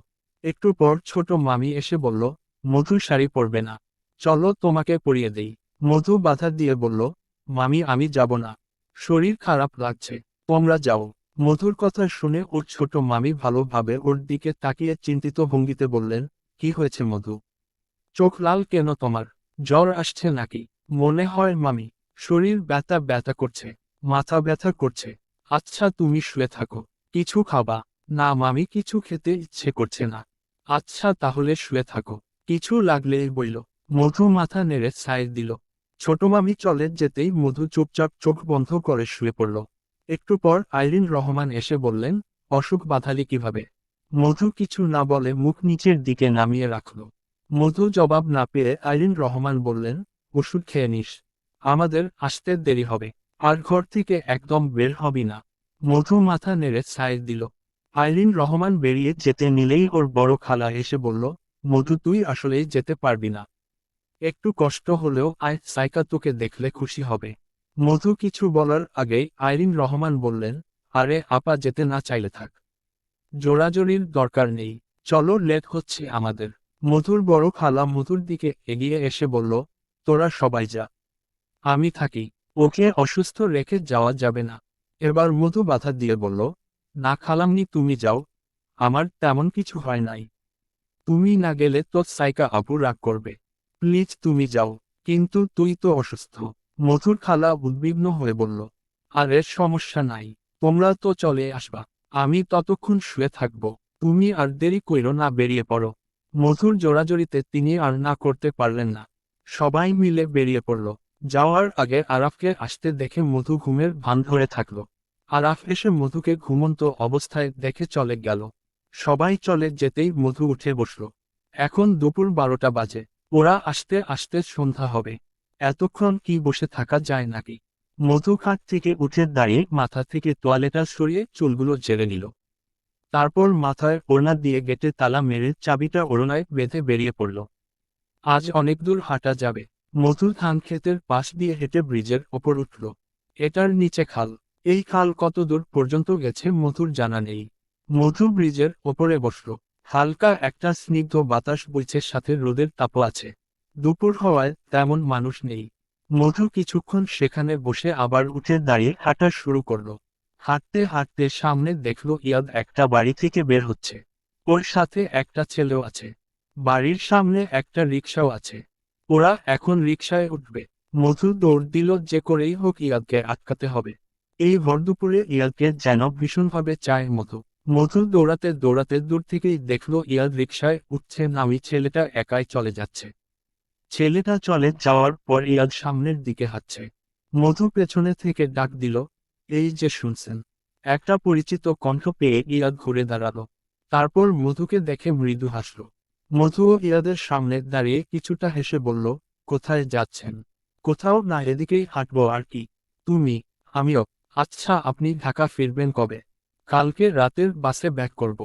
একটু পর ছোট মামি এসে বলল, মধু শাড়ি পরবে না, চলো তোমাকে পরিয়ে দেই। মধু বাধা দিয়ে বলল, মামি আমি যাব না, শরীর খারাপ লাগছে, তোমরা যাও। মধুর কথা শুনে ওর ছোট মামি ভালোভাবে ওর দিকে তাকিয়ে চিন্তিত ভঙ্গিতে বললেন, কি হয়েছে মধু? চোখ লাল কেন তোমার? জ্বর আসছে নাকি? মনে হয় মামি, শরীর ব্যথা ব্যথা করছে, মাথা ব্যথা করছে। আচ্ছা তুমি শুয়ে থাকো, কিছু খাবা? না মামি, কিছু খেতে ইচ্ছে করছে না। আচ্ছা তাহলে শুয়ে থাকো, কিছু লাগলেই বইল। মধু মাথা নেড়ে সায় দিল। ছোট মামি চলে যেতেই মধু চুপচাপ চোখ বন্ধ করে শুয়ে পড়ল। একটু পর আইরিন রহমান এসে বললেন, অসুখ বাঁধালি কিভাবে? মধু কিছু না বলে মুখ নিচের দিকে নামিয়ে রাখল। মধু জবাব না পেয়ে আইরিন রহমান বললেন, ওষুধ খেয়ে নিস, আমাদের আসতে দেরি হবে। আর ঘর থেকে একদম বের হবি না। মধু মাথা নেড়ে সায় দিল। আইরিন রহমান বেরিয়ে যেতে নিলেই ওর বড় খালা এসে বলল, মধু তুই আসলেই যেতে পারবি না। একটু কষ্ট হলেও আয়, সাইকা তোকে দেখলে খুশি হবে। মধু কিছু বলার আগেই আইরিন রহমান বললেন, আরে আপা যেতে না চাইলে থাক, জোরাজোরির দরকার নেই, চলো লেট হচ্ছে আমাদের। মধুর বড় খালা মধুর দিকে এগিয়ে এসে বলল, তোরা সবাই যা, আমি থাকি, ওকে অসুস্থ রেখে যাওয়া যাবে না। এবার মধু বাধা দিয়ে বলল, না খালামনি তুমি যাও, আমার তেমন কিছু হয় নাই। তুমি না গেলে তো সাইকা আপু রাগ করবে, প্লিজ তুমি যাও। কিন্তু তুই তো অসুস্থ। মধুর খালা উদ্বিগ্ন হয়ে বলল, আরে সমস্যা নাই, তোমরা তো চলে আসবা, আমি ততক্ষণ শুয়ে থাকব। তুমি আর দেরি কইরো না, বেরিয়ে পড়ো। মধুর জোরাজোরিতে তিনি আর না করতে পারলেন না। সবাই মিলে বেরিয়ে পড়ল। যাওয়ার আগে আরাফকে আসতে দেখে মধু ঘুমের ভান ধরে থাকল। আরাফ এসে মধুকে ঘুমন্ত অবস্থায় দেখে চলে গেল। সবাই চলে যেতেই মধু উঠে বসল। এখন দুপুর 12টা বাজে, ওরা আসতে আসতে সন্ধ্যা হবে। এতক্ষণ কি বসে থাকা যায় নাকি? মধু খাট থেকে উঠে দাঁড়িয়ে মাথা থেকে তোয়ালেটা সরিয়ে চুলগুলো ঝেড়ে নিল। তারপর মাথায় ওড়না দিয়ে গেটে তালা মেরে চাবিটা ওড়নায় বেঁধে বেরিয়ে পড়ল। আজ অনেক দূর হাঁটা যাবে। মধু ধান ক্ষেতের পাশ দিয়ে হেঁটে ব্রিজের ওপর উঠল। এটার নিচে খাল। এই খাল কত দূর পর্যন্ত গেছে মধুর জানা নেই। মধু ব্রিজের ওপরে বসল। হালকা একটা স্নিগ্ধ বাতাস বইছে, সাথে রোদের তাপও আছে। দুপুর হওয়ায় তেমন মানুষ নেই। মধু কিছুক্ষণ সেখানে বসে আবার উঠে দাঁড়িয়ে হাঁটা শুরু করল। হাঁটতে হাঁটতে সামনে দেখল ইয়াদ একটা বাড়ি থেকে বের হচ্ছে। ওর সাথে একটা ছেলেও আছে। বাড়ির সামনে একটা রিকশাও আছে। ওরা এখন রিকশায় উঠবে। মধু দৌড় দিল, যে করেই হোক ইয়াদকে আটকাতে হবে। এই ভরদুপুরে ইয়াদকে যেন ভীষণভাবে চায় মধু। মধু দৌড়াতে দৌড়াতে দূর থেকেই দেখলো ইয়াদ রিকশায় উঠছে, নামি ছেলেটা একাই চলে যাচ্ছে। ছেলেটা চলে যাওয়ার পর ইয়াদ সামনের দিকে হাঁটছে। মধু পেছনে থেকে ডাক দিল, এই যে শুনছেন। একটা পরিচিত কণ্ঠ পেয়ে ইয়াদ ঘুরে দাঁড়ালো। তারপর মধুকে দেখে মৃদু হাসল। মধুও ইয়াদের সামনে দাঁড়িয়ে কিছুটা হেসে বলল, কোথায় যাচ্ছেন? কোথাও না, এদিকেই হাঁটবো আর কি। তুমি? আমিও। আচ্ছা আপনি ঢাকা ফিরবেন কবে? কালকে রাতের বাসে ব্যাক করব।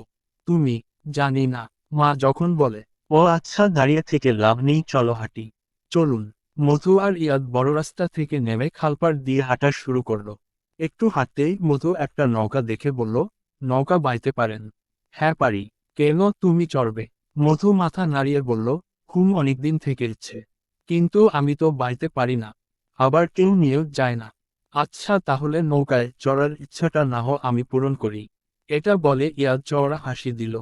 তুমি? জানি না, মা যখন বলে। ও আচ্ছা, দাঁড়িয়ে থেকে লাভ নেই, চলো হাঁটি। চলুন। মধু আর ইয়াদ বড় রাস্তা থেকে নেমে খালপাড় দিয়ে হাঁটা শুরু করলো। একটু হাঁটতেই মধু একটা নৌকা দেখে বলল, নৌকা বাইতে পারেন? হ্যাঁ পারি। কেন, তুমি চড়বে? মধু মাথা নাড়িয়ে বলল, অনেকদিন থেকে ইচ্ছে, কিন্তু আমি তো বাইতে পারি না, আবার কেউ নিয়েও যায় না। আচ্ছা তাহলে নৌকায় চড়ার ইচ্ছাটা না হয় আমি পূরণ করি। এটা বলে ইয়াদ চওড়া হাসি দিল।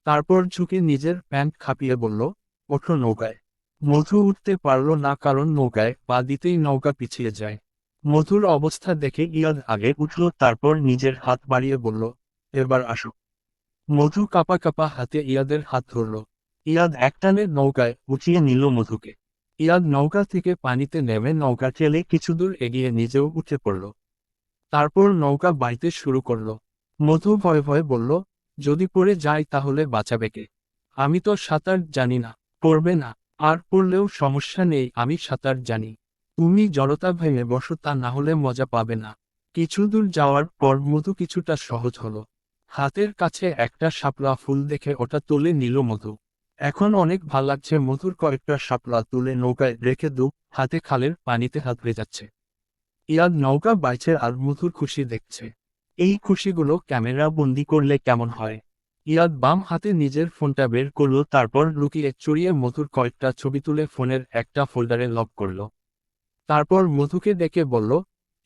তারপর ঝুঁকে নিজের প্যান্ট খাপিয়ে বলল, ওঠো নৌকায়। মধু উঠতে পারল না, কারণ নৌকায় পা দিতেই নৌকা পিছিয়ে যায়। মধুর অবস্থা দেখে ইয়াদ আগে উঠল, তারপর নিজের হাত বাড়িয়ে বলল, এবার আসো। মধু কাঁপা কাঁপা হাতে ইয়াদের হাত ধরল। ইয়াদ একটানে নৌকায় উঠিয়ে নিল মধুকে। ইয়াদ নৌকা থেকে পানিতে নেমে নৌকা ঠেলে কিছু দূর এগিয়ে নিজেও উঠে পড়ল। তারপর নৌকা বাইতে শুরু করল। মধু ভয়ে ভয়ে বলল, যদি পড়ে যাই তাহলে বাঁচাবে কে? আমি তো সাঁতার জানি না। পড়বে না, আর পড়লেও সমস্যা নেই, আমি সাঁতার জানি। তুমি জড়তা ভেঙে বসো, তা না হলে মজা পাবে না। কিছু দূর যাওয়ার পর মধু কিছুটা সহজ হলো। হাতের কাছে একটা শাপলা ফুল দেখে ওটা তুলে নিল মধু। এখন অনেক ভাল লাগছে। মধুর কয়েকটা শাপলা তুলে নৌকায় রেখে হাতে খালের পানিতে হাত ভেজাচ্ছে। ইয়াদ নৌকা বাইছে আর মধুর খুশি দেখছে। এই খুশিগুলো ক্যামেরা বন্দি করলে কেমন হয়? ইয়াদ বাম হাতে নিজের ফোনটা বের করলো, তারপর লুকিয়ে চড়িয়ে মধুর কয়েকটা ছবি তুলে ফোনের একটা ফোল্ডারে লক করলো। তারপর মধুকে ডেকে বলল,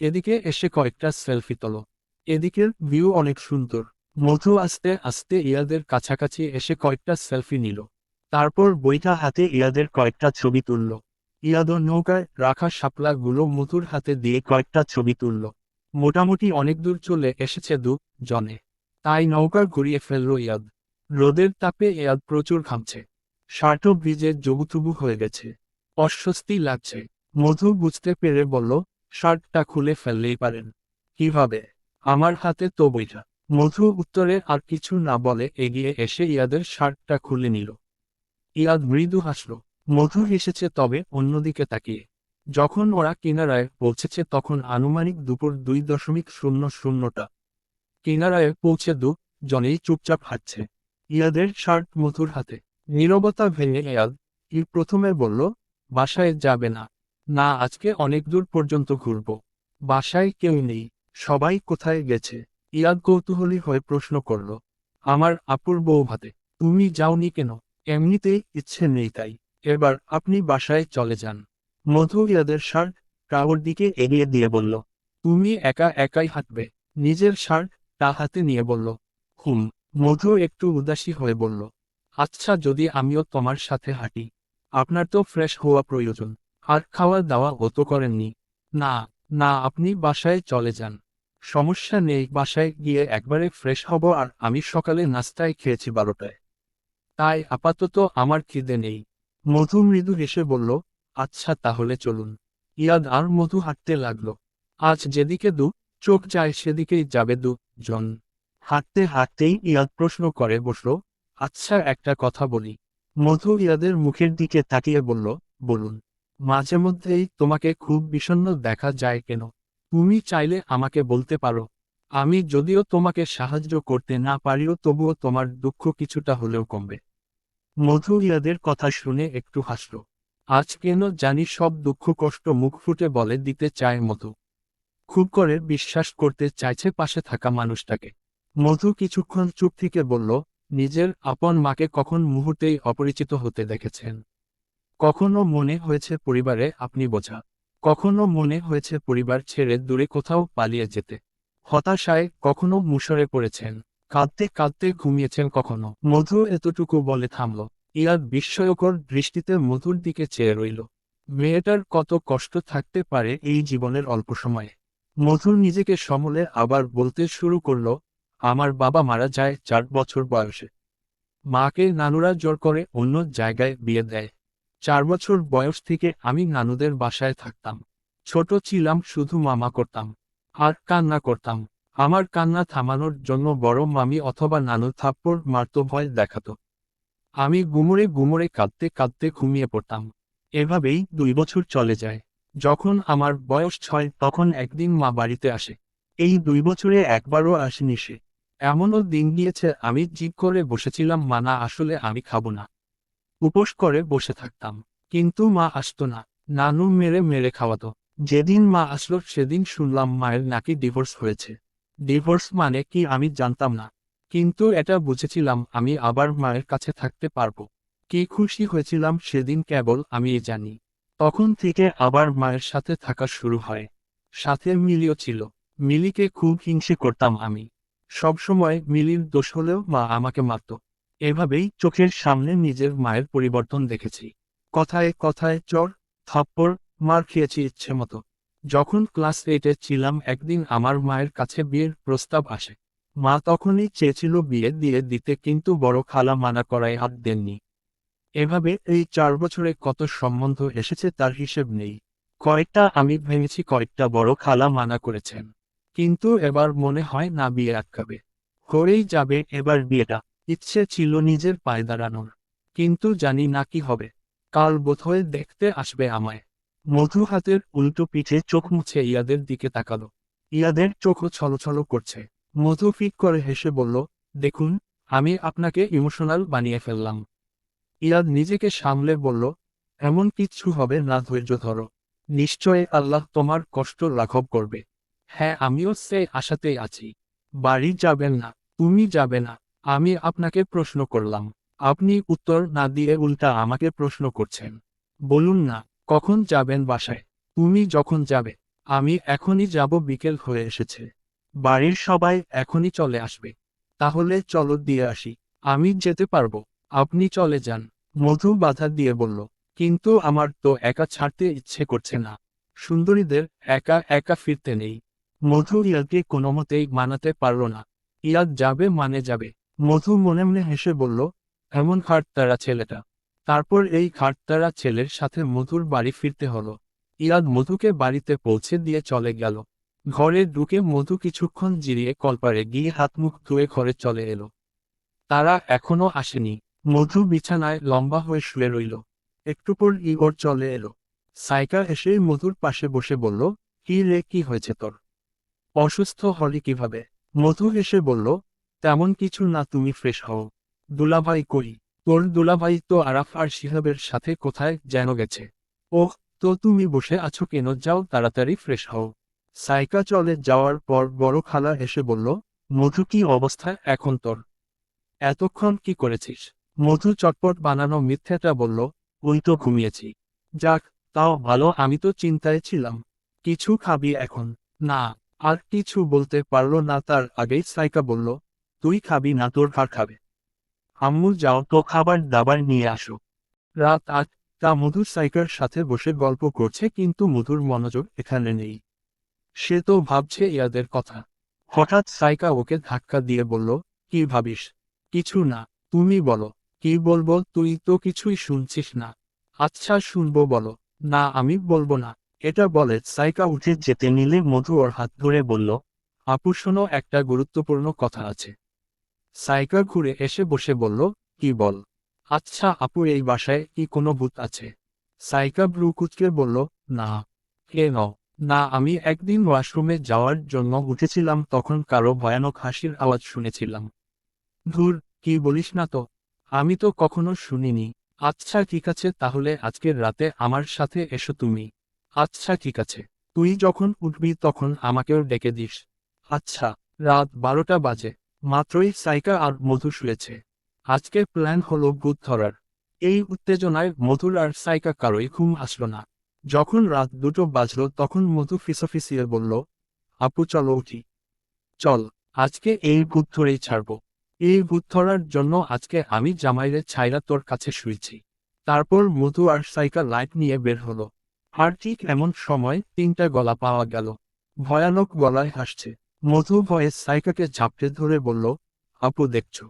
এদিকে এসে কয়েকটা সেলফি তোলো। এদিকের ভিউ অনেক সুন্দর। মধু আস্তে আস্তে ইয়াদের কাছাকাছি এসে কয়েকটা সেলফি নিল। তারপর বইটা হাতে ইয়াদের কয়েকটা ছবি তুলল। ইয়াদও নৌকায় রাখা শাপলাগুলো মধুর হাতে দিয়ে কয়েকটা ছবি তুলল। মোটামুটি অনেক দূর চলে এসেছে জনে। তাই নৌকা ঘুরিয়ে ফেলল ইয়াদ। রোদের তাপে ইয়াদ প্রচুর ঘামছে। শার্টও ভিজে জবুথুবু হয়ে গেছে। অস্বস্তি লাগছে। মধু বুঝতে পেরে বলল, শার্টটা খুলে ফেললেই পারেন। কিভাবে? আমার হাতে তো বইটা। মধু উত্তরে আর কিছু না বলে এগিয়ে এসে ইয়াদের শার্টটা খুলে নিল। ইয়াদ মৃদু হাসল। মধু হেসেছে, তবে অন্যদিকে তাকিয়ে। যখন ওরা কিনারায় পৌঁছেছে তখন আনুমানিক দুপুর 2:00টা। কিনারায় পৌঁছে জনেই চুপচাপ হাঁটছে। ইয়াদের শার্ট মধুর হাতে। নীরবতা ভেঙে ইয়াদ প্রথমে বলল, বাসায় যাবে না? না, আজকে অনেক দূর পর্যন্ত ঘুরব। বাসায় কেউ নেই। সবাই কোথায় গেছে? ইয়াদ কৌতূহলী হয়ে প্রশ্ন করল। আমার আপুর বউ ভাতে। তুমি যাওনি কেন? এমনিতেই ইচ্ছে নেই তাই। এবার আপনি বাসায় চলে যান। মধু ইয়াদের শার্ট কাউর দিকে এগিয়ে দিয়ে বলল, তুমি একা একাই হাঁটবে? নিজের শার্ট তা হাতে নিয়ে বলল, হুম। মধু একটু উদাসী হয়ে বলল, আচ্ছা যদি আমিও তোমার সাথে হাঁটি? আপনার তো ফ্রেশ হওয়া প্রয়োজন। আর খাওয়া দাওয়া ও তো করেননি। না, না, আপনি বাসায় চলে যান। সমস্যা নেই, বাসায় গিয়ে একবারে ফ্রেশ হব। আর আমি সকালে নাস্তায় খেয়েছি 12টায়। তাই আপাতত আমার খিদে নেই। মধু মৃদু হেসে বলল, আচ্ছা তাহলে চলুন। ইয়াদ আর মধু হাঁটতে লাগলো। আজ যেদিকে চোখ যায় সেদিকেই যাবে জন। হাঁটতে হাঁটতেই ইয়াদ প্রশ্ন করে বসল, আচ্ছা একটা কথা বলি। মধু ইয়াদের মুখের দিকে তাকিয়ে বলল, বলুন। মাঝে মধ্যেই তোমাকে খুব বিষণ্ণ দেখা যায় কেন? তুমি চাইলে আমাকে বলতে পারো। আমি যদিও তোমাকে সাহায্য করতে না পারিও, তবুও তোমার দুঃখ কিছুটা হলেও কমবে। মধু ইয়াদের কথা শুনে একটু হাসল। আজ কেন জানি সব দুঃখ কষ্ট মুখ ফুটে বলে দিতে চায় মধু। খুব করে বিশ্বাস করতে চাইছে পাশে থাকা মানুষটাকে। মধু কিছুক্ষণ চুপ থেকে বলল, নিজের আপন মাকে কখন মুহূর্তেই অপরিচিত হতে দেখেছেন? কখনো মনে হয়েছে পরিবারে আপনি বোঝা? কখনো মনে হয়েছে পরিবার ছেড়ে দূরে কোথাও পালিয়ে যেতে? হতাশায় কখনো মুষড়ে পড়েছেন? কাঁদতে কাঁদতে ঘুমিয়েছেন কখনো? মধু এতটুকু বলে থামল। ইয়াদ বিস্ময়কর দৃষ্টিতে মধুর দিকে চেয়ে রইল। মেয়েটার কত কষ্ট থাকতে পারে এই জীবনের অল্প সময়ে। মধুর নিজেকে সমলে আবার বলতে শুরু করল, আমার বাবা মারা যায় 4 বছর বয়সে। মাকে নানুরা জোর করে অন্য জায়গায় বিয়ে দেয়। 4 বছর বয়স থেকে আমি নানুদের বাসায় থাকতাম। ছোট ছিলাম, শুধু মামা করতাম। আর কান্না করতাম। আমার কান্না থামানোর জন্য বড় মামি অথবা নানু থাপ্পড় মারত, ভয় দেখাতো। আমি গুমরে গুমরে কাঁদতে কাঁদতে ঘুমিয়ে পড়তাম। এভাবেই 2 বছর চলে যায়। যখন আমার বয়স 6 তখন একদিন মা বাড়িতে আসে। এই 2 বছরে একবারও আসেনি সে। এমনও দিন গিয়েছে আমি জিদ করে বসেছিলাম, মা না আসলে আমি খাবো না। উপোস করে বসে থাকতাম। কিন্তু মা আসতো না। নানু মেরে মেরে খাওয়াতো। যেদিন মা আসলো সেদিন শুনলাম মায়ের নাকি ডিভোর্স হয়েছে। ডিভোর্স মানে কি আমি জানতাম না, কিন্তু এটা বুঝেছিলাম আমি আবার মায়ের কাছে থাকতে পারবো। কি খুশি হয়েছিলাম সেদিন কেবল আমিই জানি। তখন থেকে আবার মায়ের সাথে থাকা শুরু হয়। সাথে মিলিও ছিল। মিলিকে খুব হিংসে করতাম আমি। সবসময় মিলির দোষ হলেও মা আমাকে মারত। এভাবেই চোখের সামনে নিজের মায়ের পরিবর্তন দেখেছি। কথায় কথায় চর, থাপ্পড়, মার খেয়েছি ইচ্ছে মতো। যখন ক্লাস 8-এ ছিলাম একদিন আমার মায়ের কাছে বিয়ের প্রস্তাব আসে। মা তখনই চেয়েছিল বিয়ে দিয়ে দিতে, কিন্তু বড় খালা মানা করায় হাত দেননি। এভাবে এই 4 বছরে কত সম্বন্ধ এসেছে তার হিসেব নেই। কয়েকটা আমি ভেঙেছি, কয়েকটা বড় খালা মানা করেছেন। কিন্তু এবার মনে হয় না বিয়ে আটকাবে। করেই যাবে এবার বিয়েটা। ইচ্ছে ছিল নিজের পায়ে দাঁড়ানোর। কিন্তু জানি না কি হবে। কাল বোধহয় দেখতে আসবে আমায়। মধু হাতের উল্টো পিঠে চোখ মুছে ইয়াদের দিকে তাকালো। ইয়াদের চোখও ছলছল করছে। মধু ফিক করে হেসে বলল, দেখুন, আমি আপনাকে ইমোশনাল বানিয়ে ফেললাম। ইয়াদ নিজেকে সামলে বলল, এমন কিচ্ছু হবে না, ধৈর্য ধরো। নিশ্চয় আল্লাহ তোমার কষ্ট লাঘব করবে। হ্যাঁ, আমিও সেই আশাতেই আছি। বাড়ি যাবেন না? তুমি যাবে না? আমি আপনাকে প্রশ্ন করলাম। আপনি উত্তর না দিয়ে উল্টা আমাকে প্রশ্ন করছেন। বলুন না, কখন যাবেন বাসায়? তুমি যখন যাবে। আমি এখনই যাব, বিকেল হয়ে এসেছে। বাড়ির সবাই এখনই চলে আসবে। তাহলে চলো দিয়ে আসি। আমি যেতে পারবো। আপনি চলে যান। মধু বাধা দিয়ে বলল, কিন্তু আমার তো একা ছাড়তে ইচ্ছে করছে না। সুন্দরীদের একা একা ফিরতে নেই। মধু ইয়াদকে কোনোমতেই মানাতে পারল না। ইয়াদ যাবে মানে যাবে। মধু মনে মনে হেসে বলল, এমন ঘাটতারা ছেলেটা। তারপর এই ঘাটতারা ছেলের সাথে মধুর বাড়ি ফিরতে হলো। ইয়াদ মধুকে বাড়িতে পৌঁছে দিয়ে চলে গেল। ঘরে ঢুকে মধু কিছুক্ষণ জিরিয়ে কলপারে গিয়ে হাত মুখ ধুয়ে ঘরে চলে এলো। তারা এখনো আসেনি। মধু বিছানায় লম্বা হয়ে শুয়ে রইল। একটু পর ইগর চলে এলো। সাইকা এসে মধুর পাশে বসে বলল, কি রে, কি হয়েছে তোর? অসুস্থ হলি কিভাবে? মধু হেসে বলল, তেমন কিছু না, তুমি ফ্রেশ হও। দুলাভাই কই? তোর দুলাভাই তো আরাফ আর শিহাবের সাথে কোথায় যেন গেছে। ওহ, তো তুমি বসে আছো কেন? যাও তাড়াতাড়ি ফ্রেশ হও। সাইকা চলে যাওয়ার পর বড় খালা এসে বলল, মধু কি অবস্থা এখন তোর? এতক্ষণ কি করেছিস? মধু চটপট বানানো মিথ্যেটা বলল, ওই তো ঘুমিয়েছি। যাক, তাও ভালো, আমি তো চিন্তায় ছিলাম। কিছু খাবি এখন? না। আর কিছু বলতে পারল না তার আগেই সাইকা বলল, তুই খাবি না, তোর ভার খাবে। আম্মু যাও তো খাবার দাবার নিয়ে আসো। রাত 8টা। মধুর সাইকার সাথে বসে গল্প করছে, কিন্তু মধুর মনোযোগ এখানে নেই। সে তো ভাবছে ইয়াদের কথা। হঠাৎ সাইকা ওকে ধাক্কা দিয়ে বলল, কি ভাবিস? কিছু না। তুমি বলো। কি বলবো, তুই তো কিছুই শুনছিস না। আচ্ছা শুনবো, বলো। না, আমি বলবো না। এটা বলে সাইকা উঠে যেতে নিলে মধু ওর হাত ধরে বলল, আপু শোনো, একটা গুরুত্বপূর্ণ কথা আছে। সাইকা ঘুরে এসে বসে বলল, কি বল? আচ্ছা আপু, এই বাসায় কি কোনো ভূত আছে? সাইকা ভ্রু কুঁচকে বলল, না। কেন? না, আমি একদিন ওয়াশরুমে যাওয়ার জন্য উঠেছিলাম, তখন কারো ভয়ানক হাসির আওয়াজ শুনেছিলাম। ধুর, কি বলিস না তো। আমি তো কখনো শুনিনি। আচ্ছা ঠিক আছে, তাহলে আজকের রাতে আমার সাথে এসো তুমি। আচ্ছা ঠিক আছে। তুই যখন উঠবি তখন আমাকেও ডেকে দিস। আচ্ছা। রাত 12টা বাজে। মাত্রই সাইকা আর মধু শুয়েছে। আজকে প্ল্যান হলো ভূত ধরার। এই উত্তেজনায় মধুর আর সাইকা কারোই ঘুম আসলো না। যখন রাত 2টো বাজলো তখন মধু ফিসফিসিয়ে বলল, আপু চলো উঠি। চল। আজকে এই ভূত ধরেই ছাড়বো। এই ভূত ধরার জন্য আজকে আমি জামাইরে ছাইরা তোর কাছে শুয়েছি। তারপর মধু আর সাইকা লাইট নিয়ে বের হলো। আর ঠিক এমন সময় 3টা গলা পাওয়া গেল। ভয়ানক গলায় হাসছে। মধু ভয়ে সাইকাকে ঝাপটে ধরে বলল, আপু দেখছো?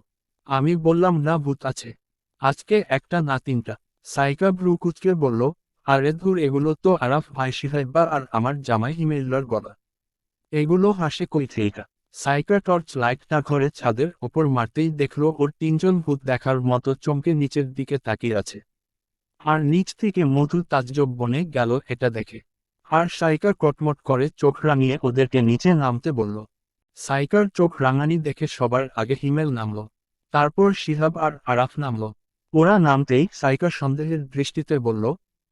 আমি বললাম না ভূত আছে। আজকে একটা না 3টা। সাইকা ভ্রু কুঁচকে বলল, আরে ধুর, এগুলো তো আরাফ ভাই সিহাইবা আর আমার জামাই হিমেল্লার গলা। এগুলো হাসে কই থেকে? সাইকা টর্চ লাইটটা ঘরে ছাদের ওপর মারতেই দেখলো ওর 3জন ভূত দেখার মতো চমকে নিচের দিকে তাকিয়ে আছে। আর নিচ থেকে মধু তাজ্জব বনে গেল এটা দেখে। আর সাইকা কটমট করে চোখ রাঙিয়ে ওদেরকে নিচে নামতে বলল। সাইকার চোখ রাঙানি দেখে সবার আগে হিমেল নামলো। তারপর শিহাব আর আরাফ নামলো। ওরা নামতেই সাইকা সন্দেহের দৃষ্টিতে বলল,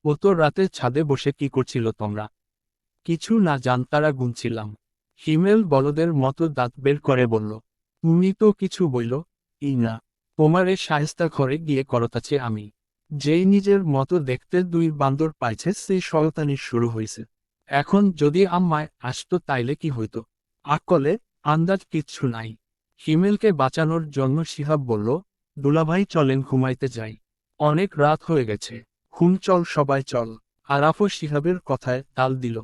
ও তো রাতে ছাদে বসে কি করছিল তোমরা? কিছু না, জানতারা গুনছিলাম। হিমেল বলদের মতো দাঁত বের করে বলল। তুমি তো কিছু বইল ই না। তোমারে শায়েস্তা ঘরে গিয়ে করতাছে আমি। যেই নিজের মতো দেখতে দুই বান্দর পাইছে সেই শয়তানি শুরু হয়েছে। এখন যদি আম্মায় আসতো তাইলে কি হইতো? আকলে আন্দাজ কিচ্ছু নাই। হিমেলকে বাঁচানোর জন্য শিহাব বলল, দুলাভাই চলেন ঘুমাইতে যাই। অনেক রাত হয়ে গেছে। ঘুম চল সবাই চল। আরাফও শিহাবের কথায় তাল দিল।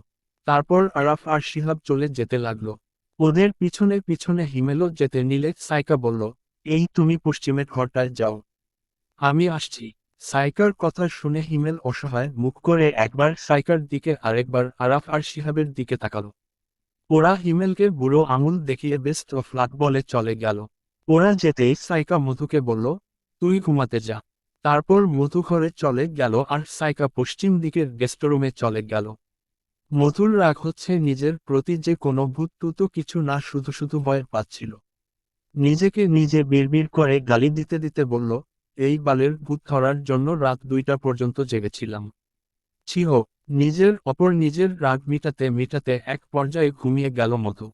তারপর আরাফ আর শিহাব চলে যেতে লাগলো। ওদের পিছনে পিছনে হিমেলও যেতে নিলে সাইকা বলল, এই তুমি পশ্চিমের ঘরটায় যাও, আমি আসছি। সাইকার কথা শুনে হিমেল অসহায় মুখ করে একবার সাইকার দিকে আরেকবার আরাফ আর শিহাবের দিকে তাকালো। ওরা হিমেলকে বুড়ো আঙুল দেখিয়ে বেস্ট অফ লাক বলে চলে গেল। ওরা যেতেই সাইকা মধুকে বলল, তুই ঘুমাতে যা। তারপর মধু ঘরে চলে গেল আর সাইকা পশ্চিম দিকের গেস্টরুমে চলে গেল। মধুর রাগ হচ্ছে নিজের প্রতি যে কোনো ভূত কিছু না, শুধু শুধু ভয় পাচ্ছিল। নিজেকে নিজে বিড়বিড় করে গালি দিতে দিতে বলল, এই বালের ভূত ধরার জন্য রাত 2টা পর্যন্ত জেগেছিলাম। ছিহ। নিজের রাগ মিটাতে মিটাতে এক পর্যায়ে ঘুমিয়ে গেল মধু।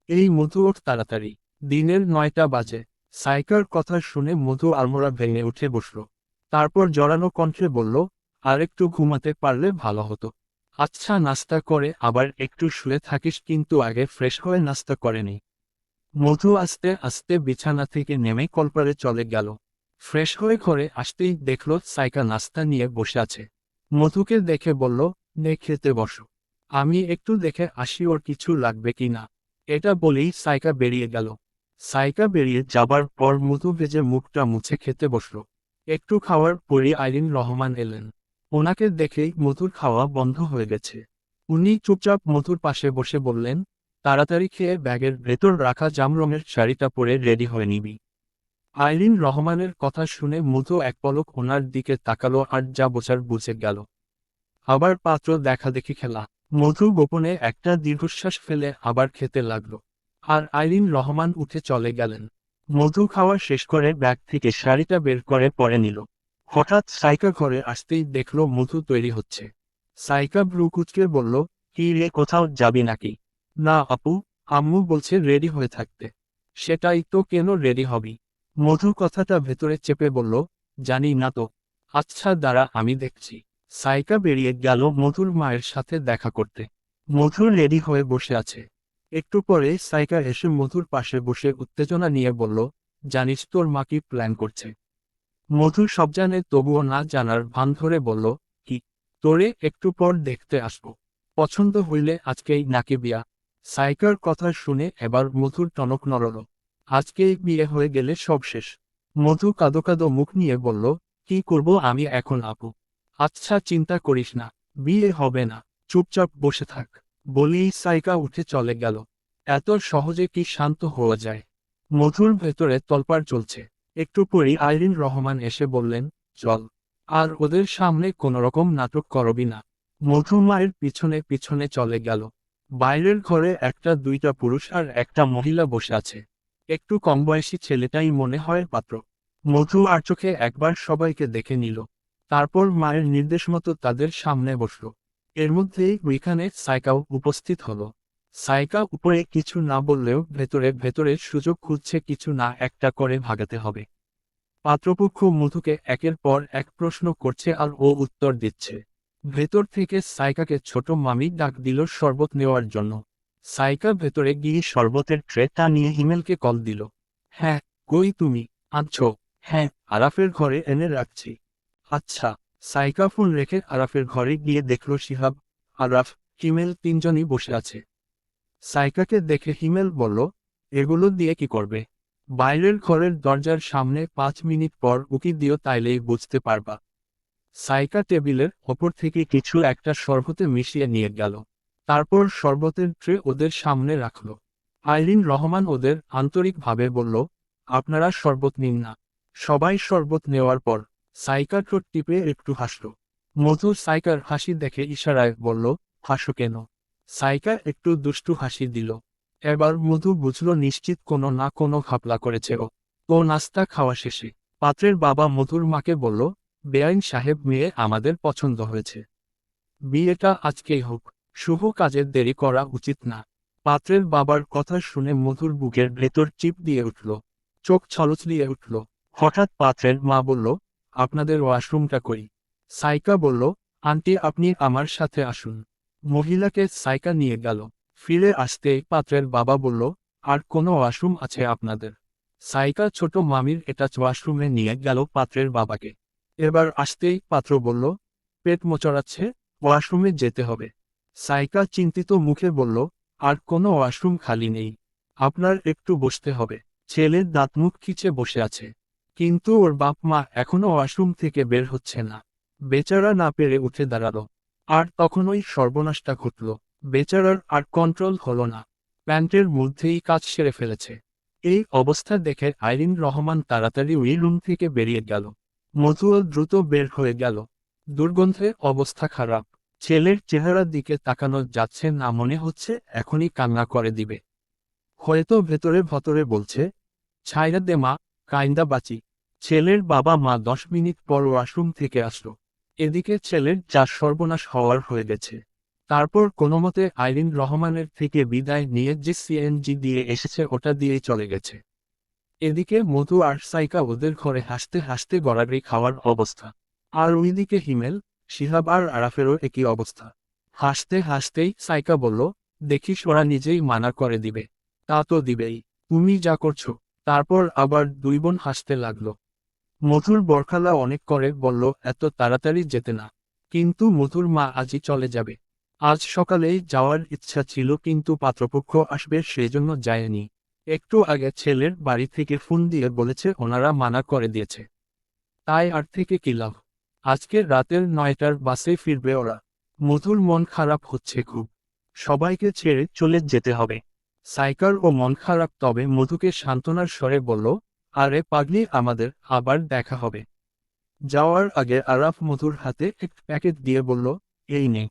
এই মধু ওঠ তাড়াতাড়ি। দিনের 9টা বাজে। সাইকার কথা শুনে মধু আলমোড়া ভেঙে উঠে বসল। তারপর জড়ানো কণ্ঠে বলল, আরেকটু ঘুমাতে পারলে ভালো হতো। আচ্ছা, নাস্তা করে আবার একটু শুয়ে থাকিস, কিন্তু আগে ফ্রেশ হয়ে নাস্তা করেনি। মধু আস্তে আস্তে বিছানা থেকে নেমে কলপারে চলে গেল। ফ্রেশ হয়ে ঘরে আসতেই দেখল সাইকা নাস্তা নিয়ে বসে আছে। মধুকে দেখে বলল, নে খেতে বসো। আমি একটু দেখে আসি ওর কিছু লাগবে কি না। এটা বলেই সাইকা বেরিয়ে গেল। সাইকা বেরিয়ে যাবার পর মধু ভেজে মুখটা মুছে খেতে বসল। একটু খাওয়ার পরই আইরিন রহমান এলেন। ওনাকে দেখেই মধুর খাওয়া বন্ধ হয়ে গেছে। উনি চুপচাপ মধুর পাশে বসে বললেন, তাড়াতাড়ি খেয়ে ব্যাগের ভেতর রাখা জাম রঙের শাড়িটা পরে রেডি হয়ে নিবি। আইরিন রহমানের কথা শুনে মধু এক পলক ওনার দিকে তাকালো আর যা বোঝার বুঝে গেল। আবার পাত্র দেখাদেখি খেলা। মধু গোপনে একটা দীর্ঘশ্বাস ফেলে আবার খেতে লাগলো। আর আইরিন রহমান উঠে চলে গেলেন। মধু খাওয়া শেষ করে ব্যাগ থেকে শাড়িটা বের করে পরে নিল। হঠাৎ সাইকা ঘরে আসতেই দেখলো মধু তৈরি হচ্ছে। সাইকা ভ্রু কুঁচকে বলল, কি রে, কোথাও যাবি নাকি? না আপু, আম্মু বলছে রেডি হয়ে থাকতে। সেটাই তো, কেন রেডি হবি? মধু কথাটা ভেতরে চেপে বলল, জানি না তো। আচ্ছা দাঁড়া, আমি দেখছি। সাইকা বেরিয়ে গেল মধুর মায়ের সাথে দেখা করতে। মধুর রেডি হয়ে বসে আছে। একটু পরে সাইকা এসে মধুর পাশে বসে উত্তেজনা নিয়ে বলল, জানিস তোর মা কি প্ল্যান করছে? মধু সব জানে তবুও না জানার ভান ধরে বলল, কি? তোরে একটু পর দেখতে আসবো। পছন্দ হইলে আজকেই নাকি বিয়া? সাইকার কথা শুনে এবার মধুর টনক নড়ল। আজকেই বিয়ে হয়ে গেলে সব শেষ। মধু কাঁদো কাঁদো মুখ নিয়ে বলল, কি করব আমি এখন আপু? আচ্ছা চিন্তা করিস না, বিয়ে হবে না, চুপচাপ বসে থাক। বলেই সাইকা উঠে চলে গেল। এত সহজে কি শান্ত হওয়া যায়? মধুর ভেতরে তলপাড় চলছে। একটু পরই আইরিন রহমান এসে বললেন, চল। আর ওদের সামনে কোনোরকম নাটক করবি না। মধু মায়ের পিছনে পিছনে চলে গেল। বাইরের ঘরে একটা 2টা পুরুষ আর একটা মহিলা বসে আছে। একটু কম বয়সী ছেলেটাই মনে হয় পাত্র। মধু আর চোখে একবার সবাইকে দেখে নিল। তারপর মায়ের নির্দেশ মতো তাদের সামনে বসল। এর মধ্যেই ওইখানে সাইকাও উপস্থিত হলো। সাইকা উপরে কিছু না বললেও ভেতরে ভেতরে সুযোগ খুঁজছে কিছু না একটা করে ভাগাতে হবে। পাত্রপক্ষ মধুকে একের পর এক প্রশ্ন করছে আর ও উত্তর দিচ্ছে। ভেতর থেকে সাইকাকে ছোট মামি ডাক দিল শরবত নেওয়ার জন্য। সাইকা ভেতরে গিয়ে শরবতের ট্রেটা নিয়ে হিমেলকে কল দিল। হ্যাঁ, কই তুমি? আনছো? হ্যাঁ, আরাফের ঘরে এনে রাখছি। আচ্ছা। সাইকা ফোন রেখে আরাফের ঘরে গিয়ে দেখল শিহাব, আরাফ, হিমেল তিনজনই বসে আছে। সাইকাকে দেখে হিমেল বলল, এগুলো দিয়ে কি করবে? বাইরের ঘরের দরজার সামনে 5 মিনিট পর উকি দিও, তাইলেই বুঝতে পারবা। সাইকা টেবিলের ওপর থেকে কিছু একটা শরবতে মিশিয়ে নিয়ে গেল। তারপর শরবতের ট্রে ওদের সামনে রাখল। আইরিন রহমান ওদের আন্তরিকভাবে বলল, আপনারা শরবত নিন না। সবাই শরবত নেওয়ার পর সাইকা ঠোঁট টিপে একটু হাসল। মধু সাইকার হাসি দেখে ইশারায় বলল, হাসো কেন? সাইকা একটু দুষ্টু হাসি দিল। এবার মধু বুঝল নিশ্চিত কোনো না কোনো ঘাপলা করেছে ও। নাস্তা খাওয়া শেষে পাত্রের বাবা মধুর মাকে বলল, বেআইন সাহেব, মেয়ে আমাদের পছন্দ হয়েছে। বিয়েটা আজকেই হোক। শুভ কাজে দেরি করা উচিত না। পাত্রের বাবার কথা শুনে মধুর বুকের ভেতর চিপ দিয়ে উঠল, চোখ ছলছলিয়ে উঠল। হঠাৎ পাত্রের মা বলল, আপনাদের ওয়াশরুমটা করি। সাইকা বলল, আন্টি আপনি আমার সাথে আসুন। মহিলাকে সাইকা নিয়ে গেল। ফিরে আসতেই পাত্রের বাবা বলল, আর কোনো ওয়াশরুম আছে আপনাদের? সাইকা ছোট মামির অ্যাটাচ ওয়াশরুমে নিয়ে গেল পাত্রের বাবাকে। এবার আসতেই পাত্র বলল, পেট মোচড়াচ্ছে, ওয়াশরুমে যেতে হবে। সাইকা চিন্তিত মুখে বলল, আর কোনো ওয়াশরুম খালি নেই, আপনার একটু বসতে হবে। ছেলের দাঁত মুখ খিচে বসে আছে, কিন্তু ওর বাপ মা এখনো ওয়াশরুম থেকে বের হচ্ছে না। বেচারা না পেরে উঠে দাঁড়ালো। আর তখনই সর্বনাশটা ঘটল। বেচারার আর কন্ট্রোল হলো না, প্যান্টের মধ্যেই কাজ সেরে ফেলেছে। এই অবস্থা দেখে আইরিন রহমান তাড়াতাড়ি ওই রুম থেকে বেরিয়ে গেল। মধুও দ্রুত বের হয়ে গেল। দুর্গন্ধে অবস্থা খারাপ। ছেলের চেহারার দিকে তাকানো যাচ্ছে না, মনে হচ্ছে এখনই কান্না করে দিবে। হয়তো ভেতরে ভেতরে বলছে, ছাইরা দে মা, কাইন্দা বাঁচি। ছেলের বাবা মা 10 মিনিট পর ওয়াশরুম থেকে আসলো। এদিকে ছেলের যা সর্বনাশ হওয়ার হয়ে গেছে। তারপর কোনোমতে আইরিন রহমানের থেকে বিদায় নিয়ে যে সিএনজি দিয়ে এসেছে ওটা দিয়েই চলে গেছে। এদিকে মধু আর সাইকা ওদের ঘরে হাসতে হাসতে গড়াগড়ি খাওয়ার অবস্থা। আর ওইদিকে হিমেল, শিহাব আর আরাফেরও একই অবস্থা। হাসতে হাসতেই সাইকা বলল, দেখিস ওরা নিজেই মানা করে দিবে। তা তো দিবেই, তুমি যা করছো। তারপর আবার দুই বোন হাসতে লাগলো। মধুর বরখালা অনেক করে বলল এত তাড়াতাড়ি যেতে না, কিন্তু মধুর মা আজই চলে যাবে। আজ সকালেই যাওয়ার ইচ্ছা ছিল, কিন্তু পাত্রপক্ষ আসবে সেজন্য যায়নি। একটু আগে ছেলের বাড়ি থেকে ফোন দিয়ে বলেছে ওনারা মানা করে দিয়েছে। তাই আর থেকে কি লাভ। আজকে রাতের 9টার বাসে ফিরবে ওরা। মধুর মন খারাপ হচ্ছে খুব। সবাইকে ছেড়ে চলে যেতে হবে। সাইকার ও মন খারাপ, তবে মধুকে সান্ত্বনার স্বরে বলল, আরে পাগলি, আমাদের আবার দেখা হবে। যাওয়ার আগে আরাফ মধুর হাতে এক প্যাকেট দিয়ে বলল, এই নে,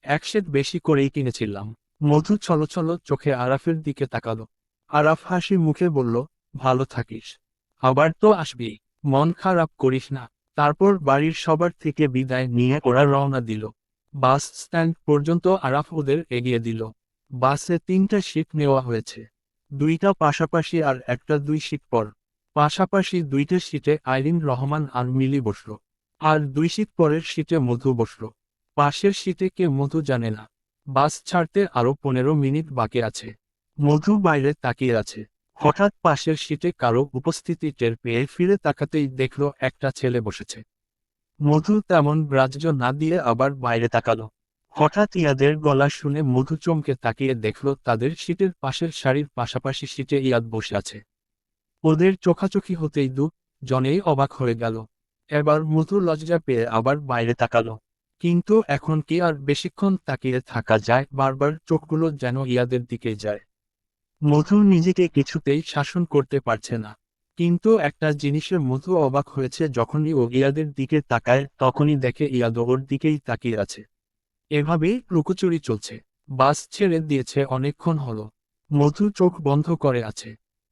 এক সেট বেশি করেই কিনেছিলাম। মধু ছলছল চোখে আরাফের দিকে তাকালো। আরাফ হাসি মুখে বলল, ভালো থাকিস, আবার তো আসবি, মন খারাপ করিস না। তারপর বাড়ির সবার থেকে বিদায় নিয়ে ওরা রওনা দিল। বাস স্ট্যান্ড পর্যন্ত আরাফ ওদের এগিয়ে দিল। বাসে 3টা সিট নেওয়া হয়েছে, 2টা পাশাপাশি আর একটা 2 সিট পর। পাশাপাশি 2টে সিটে আইরিন রহমান আর মিলি বসল, আর 2 সিট পরের সিটে মধু বসল। পাশের সিটে কে মধু জানে না। বাস ছাড়তে আরো 15 মিনিট বাকি আছে। মধু বাইরে তাকিয়ে আছে। হঠাৎ পাশের সিটে কারো উপস্থিতি টের পেয়ে ফিরে তাকাতেই দেখল একটা ছেলে বসেছে। মধু তেমন গ্রাহ্য না দিয়ে আবার বাইরে তাকালো। হঠাৎ ইয়াদের গলা শুনে মধু চমকে তাকিয়ে দেখল তাদের সিটের পাশের সারির পাশাপাশি সিটে ইয়াদ বসে আছে। ওদের চোখাচোখি হতেই জনেই অবাক হয়ে গেল। এবার মধু লজ্জা পেয়ে আবার বাইরে তাকালো। কিন্তু এখন কি আর বেশিক্ষণ তাকিয়ে থাকা যায়, বারবার চোখগুলো যেন ইয়াদের দিকে যায়। মধু নিজেকে কিছুতেই শাসন করতে পারছে না। কিন্তু একটা জিনিসের মধু অবাক হয়েছে, যখনই ও ইয়াদের দিকে তাকায় তখনই দেখে ইয়াদ ওর দিকেই তাকিয়ে আছে। এভাবেই লুকোচুরি চলছে। বাস ছেড়ে দিয়েছে অনেকক্ষণ হলো। মধু চোখ বন্ধ করে আছে।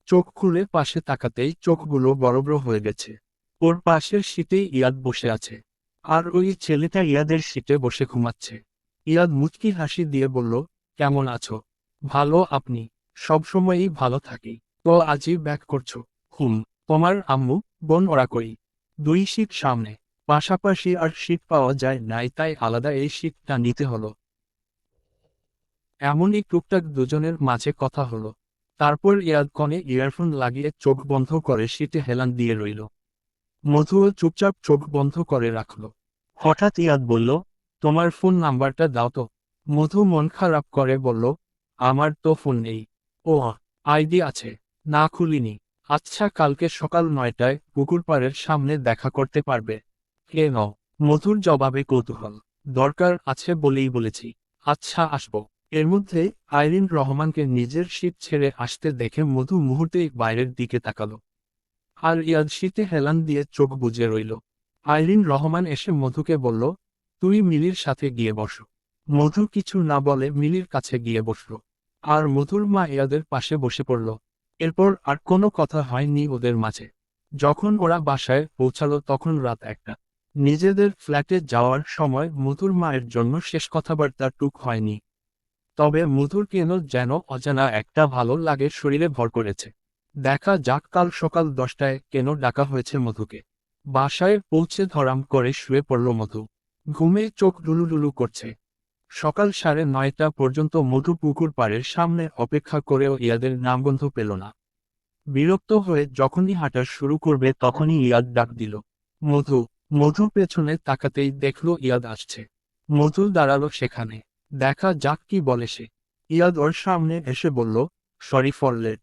চোখ খুলে পাশে তাকাতেই চোখগুলো বড় বড় হয়ে গেছে। ওর পাশের সিটেই ইয়াদ বসে আছে। আর ওই ছেলেটা ইয়াদের সিটে বসে ঘুমাচ্ছে। ইয়াদ মুচকি হাসি দিয়ে বলল, কেমন আছো? ভালো, আপনি? সবসময়ই ভালো থাকি। তো আজই ব্যাক করছো? তোমার আম্মু বোন ওরা কই? 2 সিট সামনে, পাশাপাশি আর সিট পাওয়া যায় নাই, তাই আলাদা এই সিটটা নিতে হলো। এমনই টুকটাক দুজনের মাঝে কথা হলো। তারপর ইয়াদ কনে ইয়ারফোন লাগিয়ে চোখ বন্ধ করে সিটে হেলান দিয়ে রইল। মধুও চুপচাপ চোখ বন্ধ করে রাখল। হঠাৎ ইয়াদ বলল, তোমার ফোন নাম্বারটা দাও তো। মধু মন খারাপ করে বলল, আমার তো ফোন নেই। ও, আইডি আছে, না খুলিনি। আচ্ছা, কালকে সকাল 9টায় পুকুর পাড়ের সামনে দেখা করতে পারবে? কেন? মধুর জবাবে কৌতূহল। দরকার আছে বলেই বলেছি। আচ্ছা, আসবো। এর মধ্যে আইরিন রহমানকে নিজের সিট ছেড়ে আসতে দেখে মধু মুহূর্তেই বাইরের দিকে তাকালো। আর ইয়াদ শীতে হেলান দিয়ে চোখ বুজে রইল। আইরিন রহমান এসে মধুকে বলল, তুই মিলির সাথে গিয়ে বসো। মধু কিছু না বলে মিলির কাছে গিয়ে বসল। আর মধুর মা ইয়াদের পাশে বসে পড়ল। এরপর আর কোনো কথা হয়নি ওদের মাঝে। যখন ওরা বাসায় পৌঁছালো তখন রাত 1টা। নিজেদের ফ্ল্যাটে যাওয়ার সময় মধুর মায়ের জন্য শেষ কথাবার্তা টুক হয়নি। তবে মধুর কেন যেন অজানা একটা ভালো লাগে শরীরে ভর করেছে। দেখা যাক কাল সকাল 10টায় কেন ডাকা হয়েছে মধুকে। বাসায় পৌঁছে ধরাম করে শুয়ে পড়ল মধু। ঘুমে চোখ ডুলুডুলু করছে। সকাল 9:30 পর্যন্ত মধু পুকুর পাড়ের সামনে অপেক্ষা করেও ইয়াদের নামগন্ধ পেল না। বিরক্ত হয়ে যখনই হাঁটা শুরু করবে তখনই ইয়াদ ডাক দিল, মধু। মধু পেছনে তাকাতেই দেখল ইয়াদ আসছে। মধু দাঁড়ালো সেখানে। দেখা যাক কি বলে সে। ইয়াদ ওর সামনে এসে বলল, সরি ফর লেট।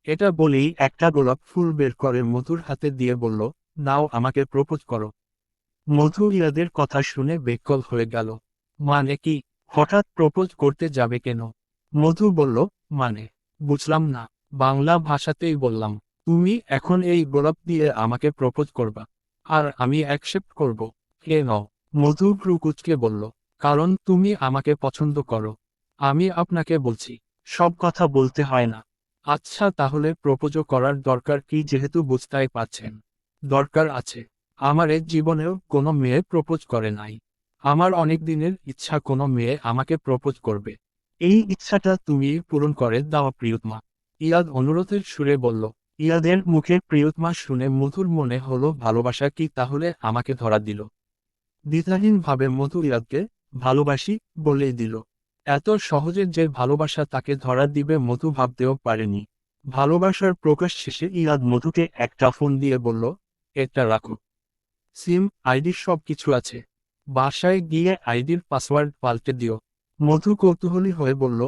এটা বলেই একটা গোলাপ ফুল বের করে মধুর হাতে দিয়ে বলল, নাও আমাকে প্রপোজ করো। মধু ইয়াদের কথা শুনে বেকল হয়ে গেল। মানে কি? হঠাৎ প্রপোজ করতে যাবে কেন? মধু বলল, মানে বুঝলাম না। বাংলা ভাষাতেই বললাম, তুমি এখন এই গোলাপ দিয়ে আমাকে প্রপোজ করবা, আর আমি অ্যাকসেপ্ট করব। কেন? মধু ভ্রু কুঁচকে বলল, কারণ তুমি আমাকে পছন্দ করো। আমি আপনাকে বলছি, সব কথা বলতে হয় না। আচ্ছা তাহলে প্রপোজও করার দরকার কি? যেহেতু বুঝতেই পারছেন দরকার আছে। আমারে জীবনেও কোনো মেয়ে প্রপোজ করে নাই। আমার অনেক দিনের ইচ্ছা কোনো মেয়ে আমাকে প্রপোজ করবে। এই ইচ্ছাটা তুমি পূরণ করে দাও প্রিয়তমা। ইয়াদ অনুরোধের সুরে বলল। ইয়াদের মুখে প্রিয়তমা শুনে মধুর মনে হলো ভালোবাসা কি তাহলে আমাকে ধরা দিল। দ্বিধাহীনভাবে মধু ইয়াদকে ভালোবাসি বলেই দিল। এত সহজে যে ভালোবাসা তাকে ধরা দিবে মধু ভাবতেও পারেনি। ভালোবাসার প্রকাশ শেষে ইয়াদ মধুকে একটা ফোন দিয়ে বলল, এটা রাখো। সিম আইডি সব কিছু আছে। বাসায় গিয়ে আইডির পাসওয়ার্ড পাল্টে দিও। মধু কৌতূহলী হয়ে বলল,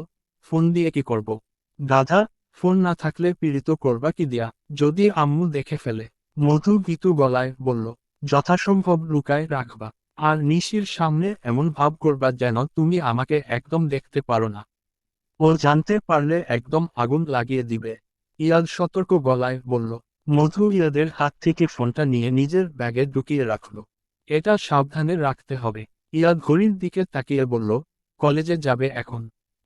ফোন দিয়ে কি করব? গাধা, ফোন না থাকলে পীড়িত করবা কি দিয়া? যদি আম্মু দেখে ফেলে? মধু ভীতু গলায় বলল, যথাসম্ভব লুকায় রাখবা। আর নিশির সামনে এমন ভাব করবা যেন তুমি আমাকে একদম দেখতে পারো না। ও জানতে পারলে একদম আগুন লাগিয়ে দিবে। ইয়াদ সতর্ক গলায় বলল। মধু ইয়াদের হাত থেকে ফোনটা নিয়ে নিজের ব্যাগে ঢুকিয়ে রাখল। এটা সাবধানে রাখতে হবে। ইয়াদ ঘড়ির দিকে তাকিয়ে বলল, কলেজে যাবে এখন?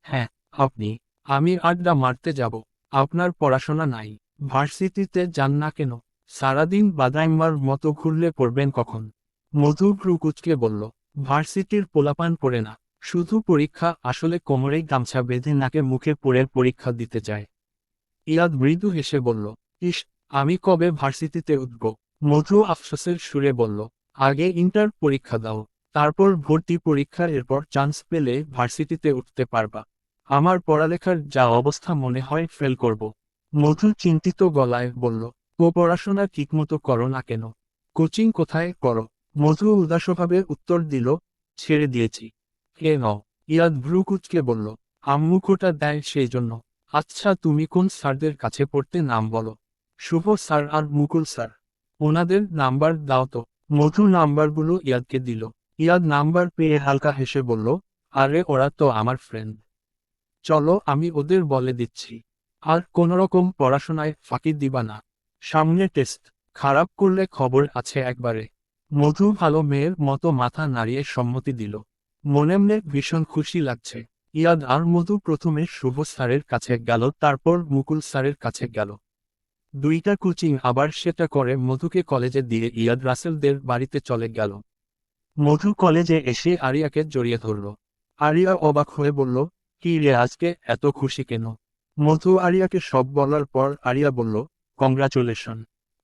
হ্যাঁ। আপনি? আমি আড্ডা মারতে যাব। আপনার পড়াশোনা নাই? ভার্সিটিতে যান না কেন? সারাদিন বাদাইম্মার মতো ঘুরলে পড়বেন কখন? মধু ভ্রু কুঁচকে বলল, ভার্সিটির পোলাপান পড়ে না, শুধু পরীক্ষা। আসলে কোমরেই গামছা বেঁধে নাকে মুখে পড়ে পরীক্ষা দিতে যায়। ইয়াদ মৃদু হেসে বলল, ইস, আমি কবে ভার্সিটিতে উঠব? মধু আফসোসের সুরে বলল, আগে ইন্টার পরীক্ষা দাও, তারপর ভর্তি পরীক্ষা, এরপর চান্স পেলে ভার্সিটিতে উঠতে পারবা। আমার পড়ালেখার যা অবস্থা মনে হয় ফেল করব। মধু চিন্তিত গলায় বলল, পড়াশোনা ঠিকমতো করো না কেন? কোচিং কোথায় করো? মধু উদাসভাবে উত্তর দিল, ছেড়ে দিয়েছি। কেন? ইয়াদ ভ্রু কুঁচকে বলল, আম্মু খোটা দেয় সেই জন্য। আচ্ছা তুমি কোন স্যারদের কাছে পড়তে নাম বলো? শুভ স্যার আর মুকুল স্যার। ওনাদের নাম্বার দাও তো। মধু নাম্বারগুলো ইয়াদকে দিল। ইয়াদ নাম্বার পেয়ে হালকা হেসে বলল, আরে ওরা তো আমার ফ্রেন্ড। চলো আমি ওদের বলে দিচ্ছি। আর কোনোরকম পড়াশোনায় ফাঁকি দিবা না। সামনে টেস্ট, খারাপ করলে খবর আছে একবারে। মধু ভালো মেয়ের মতো মাথা নাড়িয়ে সম্মতি দিল। মনে মনে ভীষণ খুশি লাগছে। ইয়াদ আর মধু প্রথমে শুভ স্যারের কাছে গেল, তারপর মুকুল স্যারের কাছে গেল। দুইটা কোচিং আবার সেটা করে মধুকে কলেজে দিয়ে ইয়াদ রাসেলদের বাড়িতে চলে গেল। মধু কলেজে এসে আরিয়াকে জড়িয়ে ধরল। আরিয়া অবাক হয়ে বলল, কি রে আজকে এত খুশি কেন? মধু আরিয়াকে সব বলার পর আরিয়া বলল, কংগ্রাচুলেশন।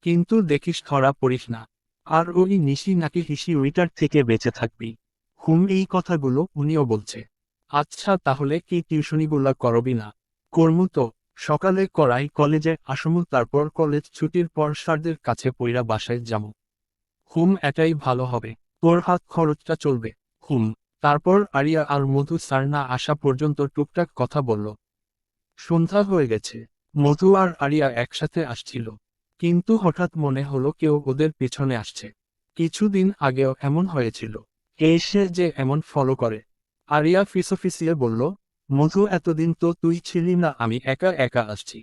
কিন্তু দেখিস ধরা পড়িস না। আর ওই নিশি নাকি হিসি ওইটার থেকে বেঁচে থাকবি। এই কথাগুলো উনিও বলছে। আচ্ছা তাহলে কি টিউশনিগুলা করবি না? করমু তো। সকালে করাই, কলেজে আসমু, তারপর কলেজ ছুটির পর স্যারদের কাছে পইরা বাসায় যামু। এটাই ভালো হবে। তোর হাত খরচটা চলবে। তারপর আরিয়া আর মধু স্যার না আসা পর্যন্ত টুকটাক কথা বলল। সন্ধ্যা হয়ে গেছে। মধু আর আরিয়া একসাথে আসছিল। কিন্তু হঠাৎ মনে হলো কেউ ওদের পিছনে আসছে। কিছুদিন আগেও এমন হয়েছিল। সে যে এমন ফলো করে। আরিয়া ফিসফিসিয়ে বলল, মধু এতদিন তো তুই ছিলি না, আমি একা একা আসছি।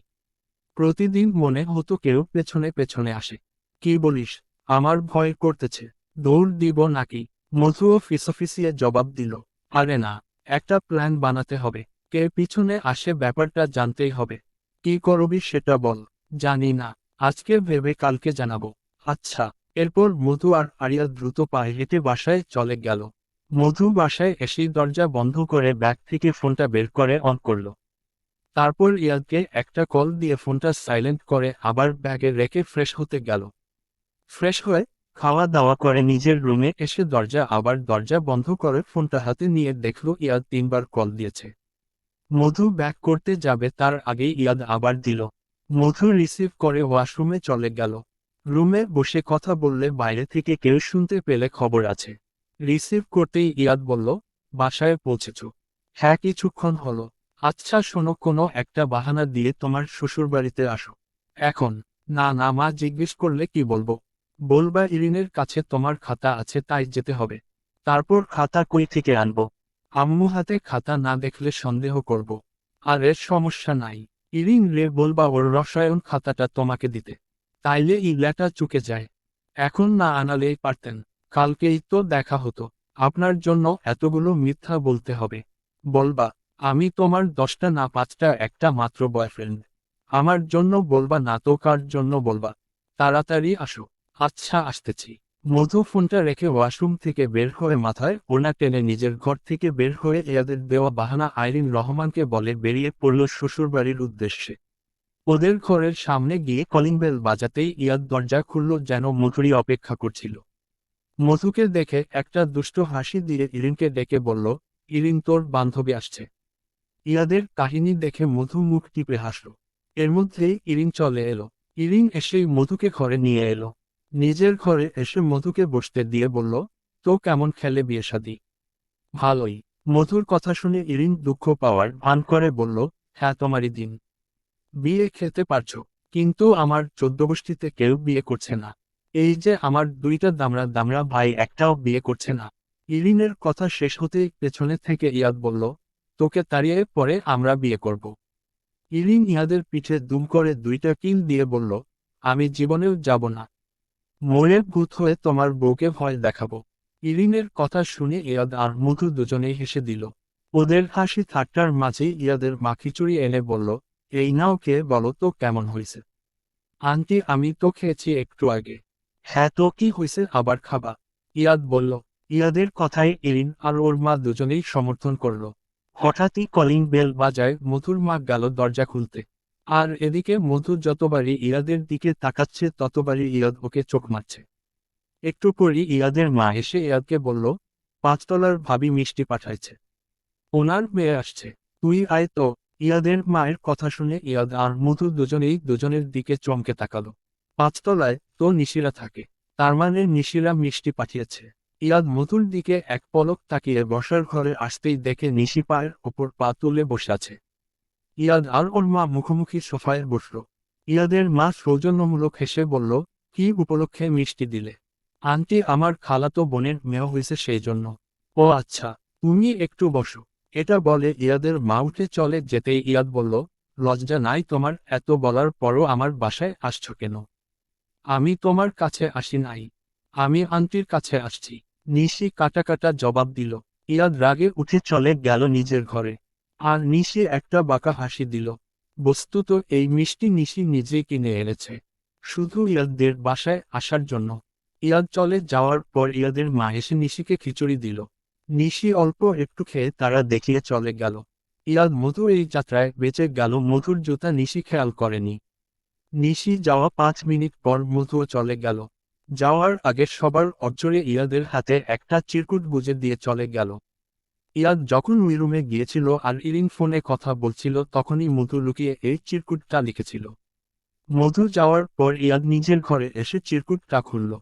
প্রতিদিন মনে হতো কেউ পেছনে পেছনে আসে। কি বলিস? আমার ভয় করতেছে। দৌড় দিব নাকি? মধুও ফিসফিসিয়ে জবাব দিল, আরে না, একটা প্ল্যান বানাতে হবে। কে পিছনে আসে ব্যাপারটা জানতেই হবে। কি করবি সেটা বল। জানি না, আজকে ভেবে কালকে জানাবো। আচ্ছা। এরপর মধু আর আরিয়া দ্রুত পায়ে হেঁটে বাসায় চলে গেল। মধু বাসায় এসেই দরজা বন্ধ করে ব্যাগ থেকে ফোনটা বের করে অন করল। তারপর ইয়াদকে একটা কল দিয়ে ফোনটা সাইলেন্ট করে আবার ব্যাগে রেখে ফ্রেশ হতে গেল। ফ্রেশ হয়ে খাওয়া দাওয়া করে নিজের রুমে এসে দরজা বন্ধ করে ফোনটা হাতে নিয়ে দেখল ইয়াদ 3বার কল দিয়েছে। মধু ব্যাক করতে যাবে তার আগেই ইয়াদ আবার দিল। মধু রিসিভ করে ওয়াশরুমে চলে গেল। রুমে বসে কথা বললে বাইরে থেকে কেউ শুনতে পেলে খবর আছে। রিসিভ করতেই ইয়াদ বলল, বাসায় পৌঁছেছ? হ্যাঁ, কিছুক্ষণ হলো। আচ্ছা শোনো, কোনো একটা বাহানা দিয়ে তোমার শ্বশুরবাড়িতে আসো। এখন? না না, মা জিজ্ঞেস করলে কি বলবো? বলবা ইরিনের কাছে তোমার খাতা আছে তাই যেতে হবে। তারপর খাতা কই থেকে আনবো? আম্মু হাতে খাতা না দেখলে সন্দেহ করব। আরে সমস্যা নাই, ইরিন রে বলবা ওর রসায়ন খাতাটা তোমাকে দিতে। তাইলে ইগলাটা চুকে যায়। এখন না আনালেই পারতেন, কালকেই তো দেখা হতো। আপনার জন্য এতগুলো মিথ্যা বলতে হবে? বলবা আমি তোমার 10টা না 5টা একটা মাত্র বয়ফ্রেন্ড। আমার জন্য বলবা না তো কার জন্য বলবা? তাড়াতাড়ি আসো। আচ্ছা আসতেছি। মধু ফোনটা রেখে ওয়াশরুম থেকে বের হয়ে মাথায় ওড়না টেনে নিজের ঘর থেকে বের হয়ে এয়াদের দেওয়া বাহানা আইরিন রহমানকে বলে বেরিয়ে পড়ল শ্বশুরবাড়ির উদ্দেশ্যে। ওদের ঘরের সামনে গিয়ে কলিং বেল বাজাতেই ইয়াদ দরজা খুলল, যেন মধুরী অপেক্ষা করছিল। মধুকে দেখে একটা দুষ্ট হাসি দিয়ে ইরিনকে ডেকে বলল, ইরিন, তোর বান্ধবী আসছে। ইয়াদের কাহিনী দেখে মধু মুখ টিপে হাসল। এর মধ্যেই ইরিন চলে এলো। ইরিন এসেই মধুকে ঘরে নিয়ে এলো। নিজের ঘরে এসে মধুকে বসতে দিয়ে বলল, তো কেমন খেলে বিয়ে শাদী? ভালোই। মধুর কথা শুনে ইরিন দুঃখ পাওয়ার ভান করে বলল, হ্যাঁ তোমারই দিন। বিয়ে খেতে পারছো, কিন্তু আমার 14 গোষ্ঠীতে কেউ বিয়ে করছে না। এই যে আমার 2টা দামড়া দামড়া ভাই একটাও বিয়ে করছে না। ইরিনের কথা শেষ হতেই পেছনে থেকে ইয়াদ বলল, তোকে তাড়িয়ে পরে আমরা বিয়ে করব। ইরিন ইয়াদের পিঠে দুম করে 2টা কিল দিয়ে বলল, আমি জীবনেও যাব না। মরে ভূত হয়ে তোমার বউকে ভয় দেখাবো। ইরিনের কথা শুনে ইয়াদ আর মধু দুজনেই হেসে দিল। ওদের হাসি ঠাট্টার মাঝেই ইয়াদের মা খিচুড়ি এনে বলল, এই নাও, কে বলো তো কেমন হয়েছে? আন্টি, আমি তো খেয়েছি একটু আগে। হ্যাঁ তো কি হয়েছে আবার খাবা? ইয়াদ বলল। ইয়াদের কথায় ইরিন আর ওর মা দুজনেই সমর্থন করল। হঠাৎই কলিং বেল বাজায়, মধুর মা গেল দরজা খুলতে। আর এদিকে মধু যতবারই ইয়াদের দিকে তাকাচ্ছে ততবারই ইয়াদ ওকে চোখ মারছে। একটু পরই ইয়াদের মা এসে ইয়াদকে বলল, 5 তলার ভাবি মিষ্টি পাঠাইছে। ওনার মেয়ে আসছে, তুই আয় তো। ইয়াদের মায়ের কথা শুনে ইয়াদ আর মধু দুজনেই দুজনের দিকে চমকে তাকালো। 5 তলায় তো নিশিরা থাকে, তার মানে নিশিরা মিষ্টি পাঠিয়েছে। ইয়াদ মধুর দিকে এক পলক তাকিয়ে বসার ঘরে আসতেই দেখে নিশি পায়ের ওপর পা তুলে বসে আছে। ইয়াদ আর ওর মা মুখোমুখি সোফায় বসল। ইয়াদের মা সৌজন্যমূলক হেসে বলল, কি উপলক্ষে মিষ্টি দিলে? আন্টি, আমার খালাতো বোনের মেয়ে হয়েছে সেই জন্য। ও আচ্ছা, তুমি একটু বসো। এটা বলে ইয়াদের মা উঠে চলে যেতেই ইয়াদ বলল, লজ্জা নাই তোমার? এত বলার পরও আমার বাসায় আসছো কেন? আমি তোমার কাছে আসি নাই, আমি আন্টির কাছে আসছি। নিশি কাটা কাটা জবাব দিল। ইয়াদ রাগে উঠে চলে গেল নিজের ঘরে। আর নিশি একটা বাঁকা হাসি দিল। বস্তুত এই মিষ্টি নিশি নিজেই কিনে এনেছে, শুধু ইয়াদদের বাসায় আসার জন্য। ইয়াদ চলে যাওয়ার পর ইয়াদের মা এসে নিশিকে খিচুড়ি দিল। নিশি অল্প একটু খেয়ে তারা দেখিয়ে চলে গেল। ইয়াদ মধু এই যাত্রায় বেঁচে গেল, মধুর জুতা নিশি খেয়াল করেনি। নিশি যাওয়া 5 মিনিট পর মধুও চলে গেল। যাওয়ার আগে সবার অজরে ইয়াদের হাতে একটা চিরকুট গুজে দিয়ে চলে গেল। ইয়াদ যখন ওই রুমে গিয়েছিল আর ইরিন ফোনে কথা বলছিল তখনই মধু লুকিয়ে এই চিরকুটটা লিখেছিল। মধু যাওয়ার পর ইয়াদ নিজের ঘরে এসে চিরকুটটা খুলল।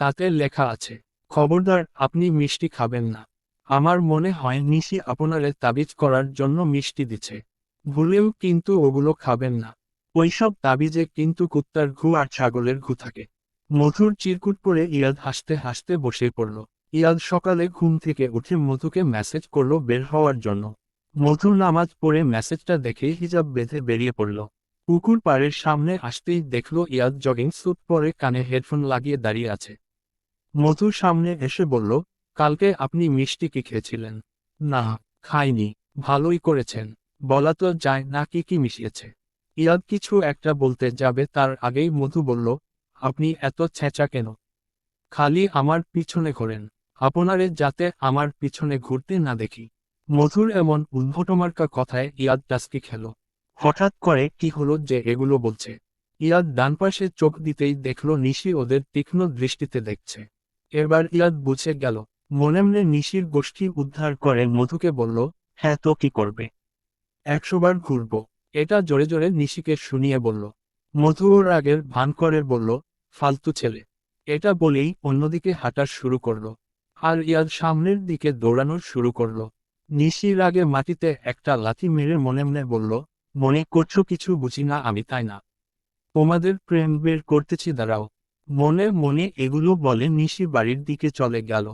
তাতে লেখা আছে, খবরদার আপনি মিষ্টি খাবেন না। আমার মনে হয় নিশি আপনারে তাবিজ করার জন্য মিষ্টি দিচ্ছে। ভুলেও কিন্তু ওগুলো খাবেন না। ওইসব তাবিজে কিন্তু কুত্তার ঘু আর ছাগলের ঘু থাকে। মধুর চিরকুট পরে ইয়াদ হাসতে হাসতে বসে পড়ল। ইয়াদ সকালে ঘুম থেকে উঠে মধুকে মেসেজ করল বের হওয়ার জন্য। মধু নামাজ পড়ে মেসেজটা দেখে হিজাব বেঁধে বেরিয়ে পড়ল। পুকুর পাড়ের সামনে আসতেই দেখল ইয়াদ জগিং স্যুট পরে কানে হেডফোন লাগিয়ে দাঁড়িয়ে আছে। মধুর সামনে এসে বলল, কালকে আপনি মিষ্টি কি খেয়েছিলেন? না, খাইনি। ভালোই করেছেন। বলা তো যায় না কি কি মিশিয়েছে। ইয়াদ কিছু একটা বলতে যাবে তার আগেই মধু বলল, আপনি এত ছ্যাঁচা কেন? খালি আমার পিছনে ঘোরেন, আপনারে যাতে আমার পিছনে ঘুরতে না দেখি। মধুর এমন উদ্ভটমার্কা কথায় ইয়াদ টাস্কি খেল। হঠাৎ করে কি হলো যে এগুলো বলছে। ইয়াদ ডান পাশে চোখ দিতেই দেখল নিশি ওদের তীক্ষ্ণ দৃষ্টিতে দেখছে। এবার ইয়াদ বুঝে গেল। মনে মনে নিশির গোষ্ঠী উদ্ধার করে মধুকে বলল, হ্যাঁ তো কি করবে? 100 বার ঘুরব। এটা জোরে জোরে নিশিকে শুনিয়ে বলল। মধু ওর আগের ভান করে বলল, ফালতু ছেলে। এটা বলেই অন্যদিকে হাঁটা শুরু করলো। আর ইয়াদ সামনের দিকে দৌড়ানোর শুরু করলো। নিশির আগে মাটিতে একটা লাথি মেরে মনে মনে বলল, মনে করছো কিছু বুঝি না আমি, তাই না? তোমাদের প্রেম বের করতেছি, দাঁড়াও। মনে মনে এগুলো বলে নিশি বাড়ির দিকে চলে গেল।